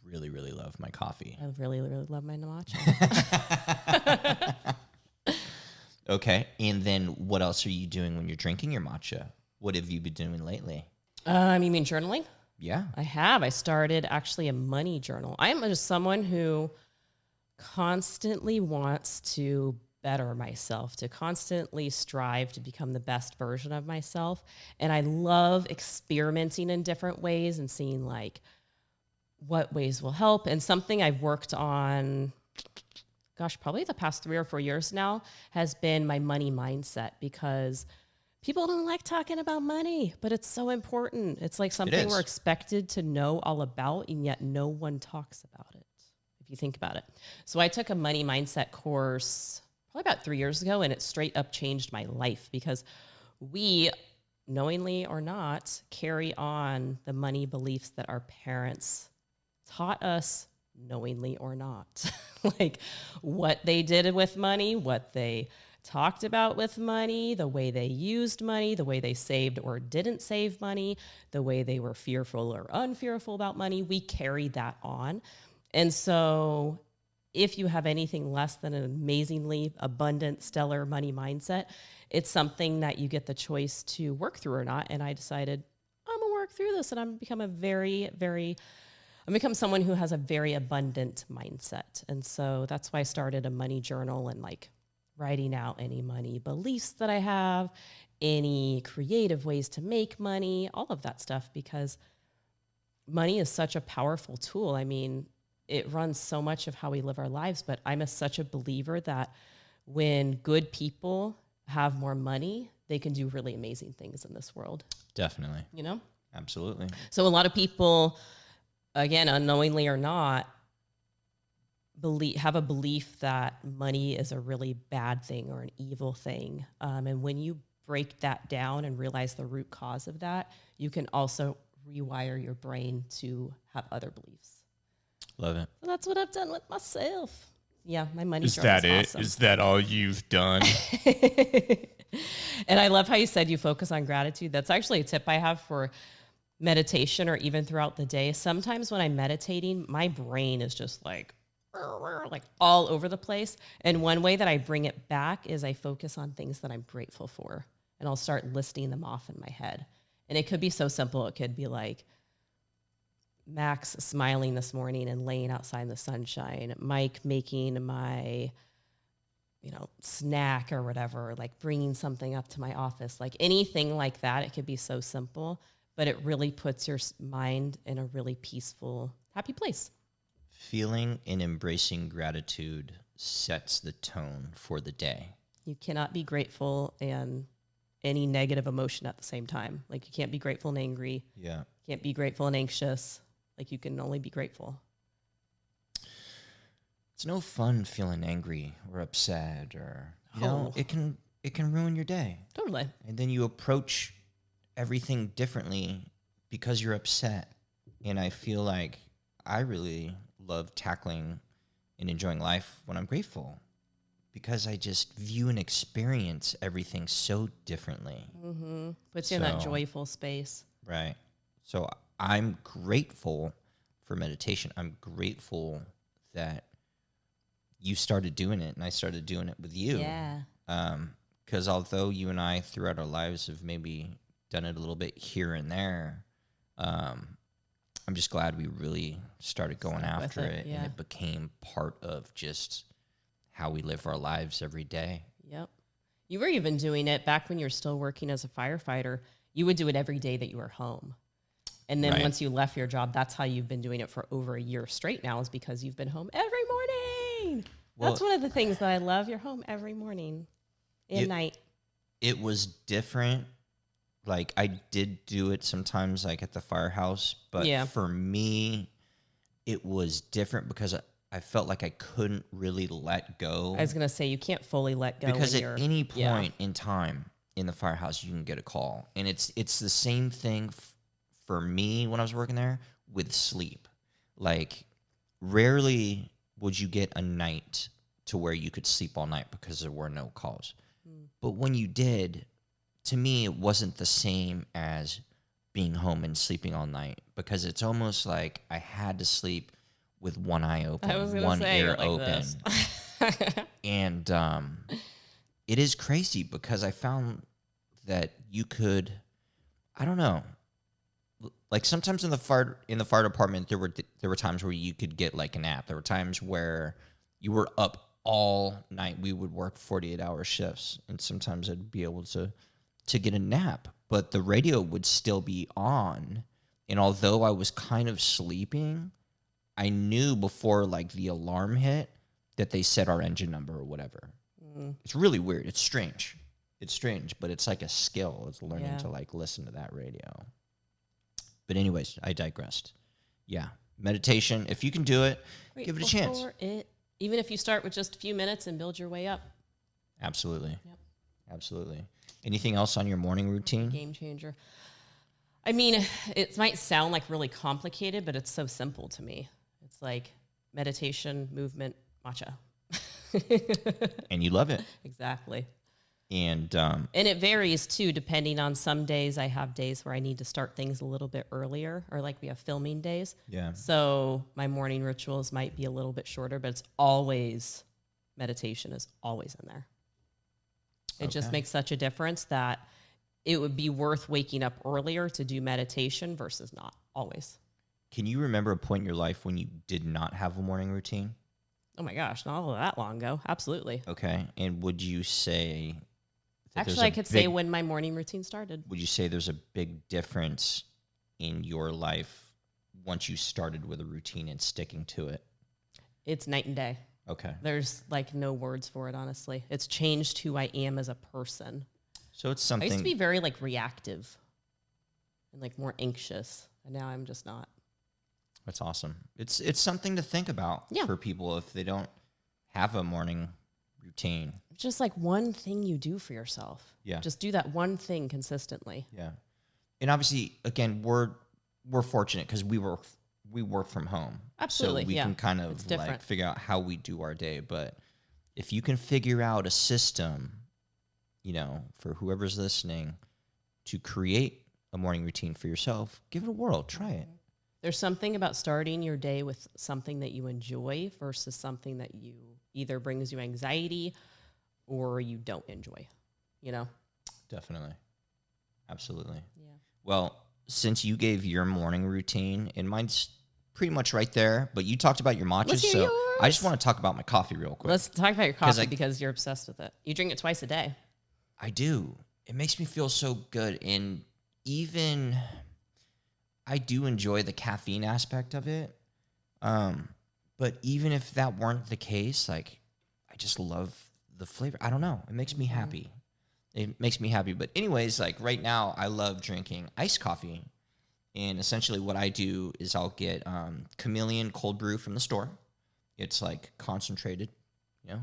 really, really love my coffee. I really, really love my matcha. Okay. And then what else are you doing when you're drinking your matcha? What have you been doing lately? You mean journaling? Yeah. I have. I started actually a money journal. I am just someone who constantly wants to better myself, to constantly strive to become the best version of myself. And I love experimenting in different ways and seeing like what ways will help. And something I've worked on, gosh, probably the past 3 or 4 years now has been my money mindset, because people don't like talking about money, but it's so important. It's like something we're expected to know all about, and yet no one talks about it, if you think about it. So I took a money mindset course probably about 3 years ago, and it straight up changed my life, because we, knowingly or not, carry on the money beliefs that our parents taught us, knowingly or not. Like what they did with money, what they talked about with money, the way they used money, the way they saved or didn't save money, the way they were fearful or unfearful about money. We carry that on. And so if you have anything less than an amazingly abundant, stellar money mindset, it's something that you get the choice to work through or not. And I decided I'm gonna work through this, and I'm become someone who has a very abundant mindset. And so that's why I started a money journal and like writing out any money beliefs that I have, any creative ways to make money, all of that stuff, because money is such a powerful tool. I mean, it runs so much of how we live our lives, but I'm such a believer that when good people have more money, they can do really amazing things in this world. Definitely. You know? Absolutely. So a lot of people, again, unknowingly or not, have a belief that money is a really bad thing or an evil thing. And when you break that down and realize the root cause of that, you can also rewire your brain to have other beliefs. Love it. So that's what I've done with myself. Yeah, my money Is journal that it? awesome. Is that all you've done? And I love how you said you focus on gratitude. That's actually a tip I have for meditation or even throughout the day. Sometimes when I'm meditating, my brain is just like, like all over the place. And one way that I bring it back is I focus on things that I'm grateful for, and I'll start listing them off in my head. And it could be so simple. It could be like Max smiling this morning and laying outside in the sunshine, Mike making my, snack or whatever, like bringing something up to my office, like anything like that. It could be so simple, but it really puts your mind in a really peaceful, happy place. Feeling and embracing gratitude sets the tone for the day. You cannot be grateful and any negative emotion at the same time. Like you can't be grateful and angry. Yeah. Can't be grateful and anxious. Like you can only be grateful. It's no fun feeling angry or upset, or it can ruin your day. Totally. And then you approach everything differently because you're upset. And I feel like I really love tackling and enjoying life when I'm grateful, because I just view and experience everything so differently. Mm-hmm. Puts you in that joyful space. Right. So I'm grateful for meditation. I'm grateful that you started doing it and I started doing it with you. Yeah. Because although you and I throughout our lives have maybe done it a little bit here and there, I'm just glad we really started going after it, yeah. and it became part of just how we live our lives every day. Yep. You were even doing it back when you're still working as a firefighter. You would do it every day that you were home. And then once you left your job, that's how you've been doing it for over a year straight now, is because you've been home every morning. Well, that's one of the things that I love. You're home every morning and night. It was different. Like I did do it sometimes like at the firehouse, but for me, it was different because I felt like I couldn't really let go. I was going to say, you can't fully let go. Because at any point in time in the firehouse, you can get a call. And it's the same thing for me when I was working there with sleep. Like rarely would you get a night to where you could sleep all night because there were no calls. But when you did, to me, it wasn't the same as being home and sleeping all night, because it's almost like I had to sleep with one eye open, one ear open. And it is crazy because I found that you could, I don't know, like sometimes in the fire department, there were times where you could get like a nap. There were times where you were up all night. We would work 48-hour shifts, and sometimes I'd be able to get a nap, but the radio would still be on. And although I was kind of sleeping, I knew before like the alarm hit that they said our engine number or whatever. It's really weird. It's strange. But it's like a skill. It's learning to like listen to that radio. But anyways, I digressed. Yeah. Meditation. If you can do it, give it a chance. Even if you start with just a few minutes and build your way up. Absolutely. Yep. Absolutely. Anything else on your morning routine? Game changer. I mean, it might sound like really complicated, but it's so simple to me. It's like meditation, movement, matcha. And you love it. Exactly. And it varies too, depending on some days. I have days where I need to start things a little bit earlier, or like we have filming days. Yeah. So my morning rituals might be a little bit shorter, but it's always, meditation is always in there. It just makes such a difference that it would be worth waking up earlier to do meditation versus not, always. Can you remember a point in your life when you did not have a morning routine? Oh my gosh, not all that long ago. Absolutely. Okay. And would you say... Actually, I could say when my morning routine started. Would you say there's a big difference in your life once you started with a routine and sticking to it? It's night and day. Okay. There's like no words for it, honestly. It's changed who I am as a person. So it's something... I used to be very like reactive and like more anxious, and now I'm just not. That's awesome. It's something to think about for people if they don't have a morning routine. Just like one thing you do for yourself. Yeah. Just do that one thing consistently. Yeah. And obviously, again, we're fortunate because we work from home. Absolutely. So we can kind of like figure out how we do our day. But if you can figure out a system, for whoever's listening, to create a morning routine for yourself, give it a whirl. Try it. There's something about starting your day with something that you enjoy versus something that you either brings you anxiety or you don't enjoy, you know? Definitely. Absolutely. Yeah. Well, since you gave your morning routine, and mine's pretty much right there, but you talked about your matchas, Let's hear so yours. I just want to talk about my coffee real quick. Let's talk about your coffee because you're obsessed with it. You drink it twice a day. I do. It makes me feel so good. And even I do enjoy the caffeine aspect of it. But even if that weren't the case, like I just love the flavor. I don't know. It makes me happy. It makes me happy. But anyways, like right now I love drinking iced coffee. And essentially what I do is I'll get Chameleon cold brew from the store. It's like concentrated,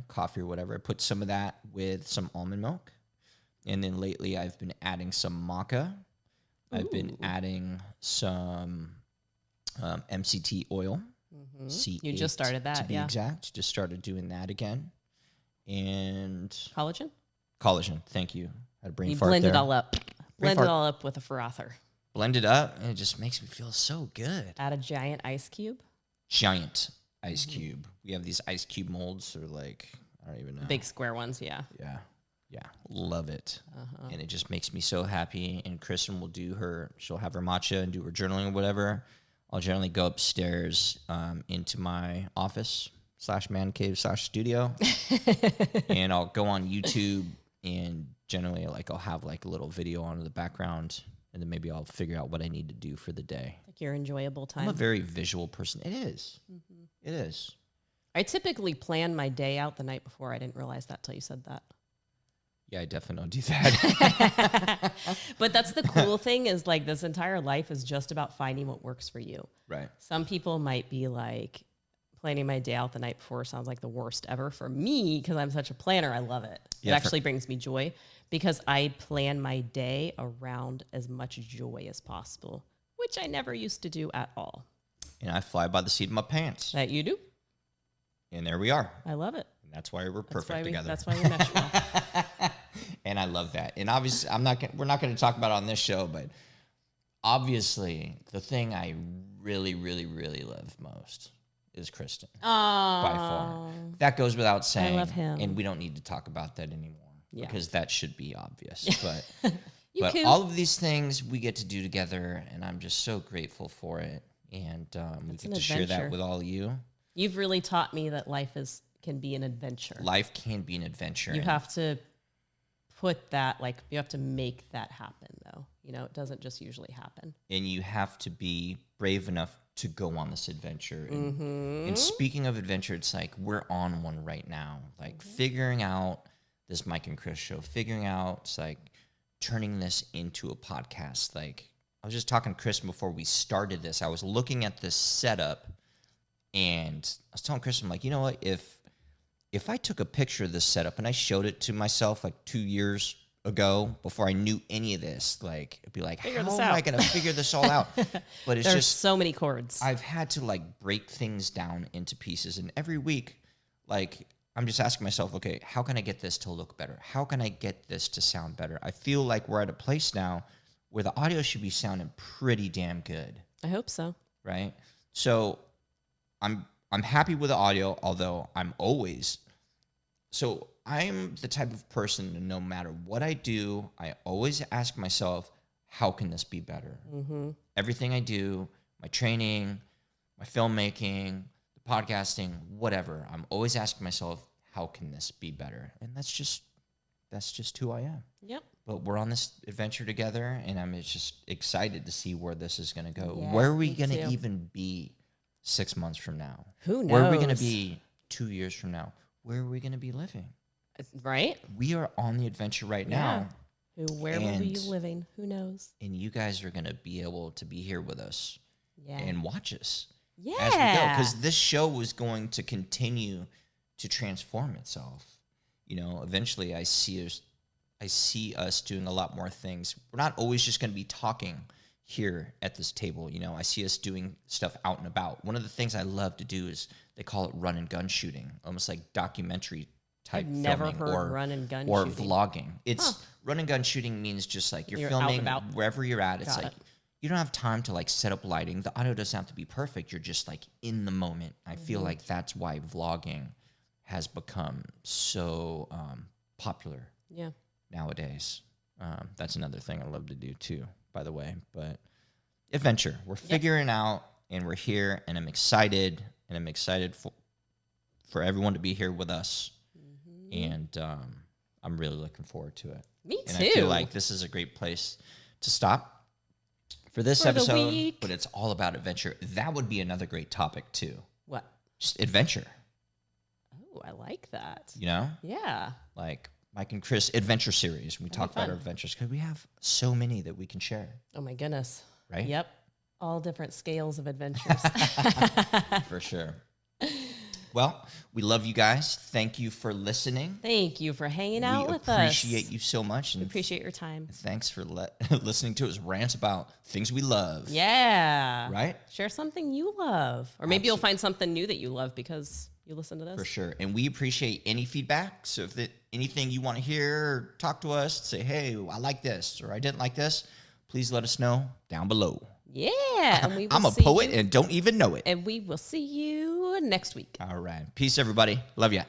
coffee or whatever. I put some of that with some almond milk. And then lately I've been adding some maca. I've been adding some MCT oil. C8 You just started that, to be exact. Just started doing that again. And collagen, thank you. I had a brain you fart blend there. it all up. Blend it all up with a frother. Blend it up, and it just makes me feel so good. Add a giant ice cube. Giant ice cube. We have these ice cube molds. They're like, I don't even know. Big square ones, yeah. Yeah, love it. And it just makes me so happy. And Kristen will she'll have her matcha and do her journaling or whatever. I'll generally go upstairs into my office /man cave /studio. And I'll go on YouTube and generally I'll have like a little video on in the background. And then maybe I'll figure out what I need to do for the day. Like your enjoyable time. I'm a very visual person. It is. It is. I typically plan my day out the night before. I didn't realize that till you said that. Yeah, I definitely don't do that. But that's the cool thing is like this entire life is just about finding what works for you. Right. Some people might be like planning my day out the night before sounds like the worst ever. For me, because I'm such a planner, I love it. It actually brings me joy because I plan my day around as much joy as possible, which I never used to do at all. And I fly by the seat of my pants. That you do? And there we are. I love it. And that's why we're perfect together. That's why we mesh well. And I love that. And obviously, we're not going to talk about it on this show, but obviously, the thing I really, really, really love most is Kristen. By far. That goes without saying. I love him. And we don't need to talk about that anymore because that should be obvious. But all of these things we get to do together, and I'm just so grateful for it. And we get to share that with all of you. You've really taught me that life can be an adventure. Life can be an adventure. You have to put that, you have to make that happen, though. It doesn't just usually happen. And you have to be brave enough to go on this adventure. And speaking of adventure, it's like we're on one right now. Figuring out this Mike and Kris show, figuring out, turning this into a podcast. I was just talking to Kris before we started this. I was looking at this setup, and I was telling Kris, I'm like, you know what? If I took a picture of this setup and I showed it to myself 2 years ago before I knew any of this, it'd be like, how am I going to figure this all out? But it's There's so many chords. I've had to break things down into pieces. And every week, I'm just asking myself, okay, how can I get this to look better? How can I get this to sound better? I feel like we're at a place now where the audio should be sounding pretty damn good. I hope so. Right? So I'm happy with the audio, although I'm the type of person that no matter what I do, I always ask myself, how can this be better? Everything I do, my training, my filmmaking, the podcasting, whatever, I'm always asking myself, how can this be better? And that's just who I am. Yep. But we're on this adventure together, and I'm just excited to see where this is going to go. Yes, where are we going to even be 6 months from now? Who knows? Where are we going to be 2 years from now? Where are we going to be living? Right? We are on the adventure right now. Where will we be living? Who knows? And you guys are going to be able to be here with us and watch us as we go. Because this show is going to continue to transform itself. Eventually I see us doing a lot more things. We're not always just going to be talking here at this table. I see us doing stuff out and about. One of the things I love to do is they call it run and gun shooting, almost like documentary type filming. I've never heard run and gun or shooting. Vlogging. It's run and gun shooting means just you're filming wherever you're at. It's you don't have time to like set up lighting. The audio doesn't have to be perfect. You're just like in the moment. I feel like that's why vlogging has become so popular Yeah. nowadays. That's another thing I love to do too, by the way. But adventure, we're figuring out, and we're here, and I'm excited, for everyone to be here with us, and I'm really looking forward to it. Me too. And I feel like this is a great place to stop for this For the episode, week. but it's all about adventure. That would be another great topic too. What? Just adventure, Oh, I like that. you know? Yeah. Like Mike and Kris adventure series. We talk about fun. our adventures because we have so many that we can share, Oh my goodness. right? Yep. All different scales of adventures. For sure. Well, we love you guys. Thank you for listening. Thank you for hanging out with us. We appreciate you so much. We And appreciate your time. thanks for listening to us rant about things we love. Yeah. Right? Share something you love. Or maybe you'll find something new that you love because you listen to this. For sure. And we appreciate any feedback. So if anything you want to hear or talk to us, say, hey, I like this or I didn't like this, please let us know down below. Yeah. And we will I'm a see poet you, and don't even know it. and we will see you next week. All right. Peace, everybody. Love ya.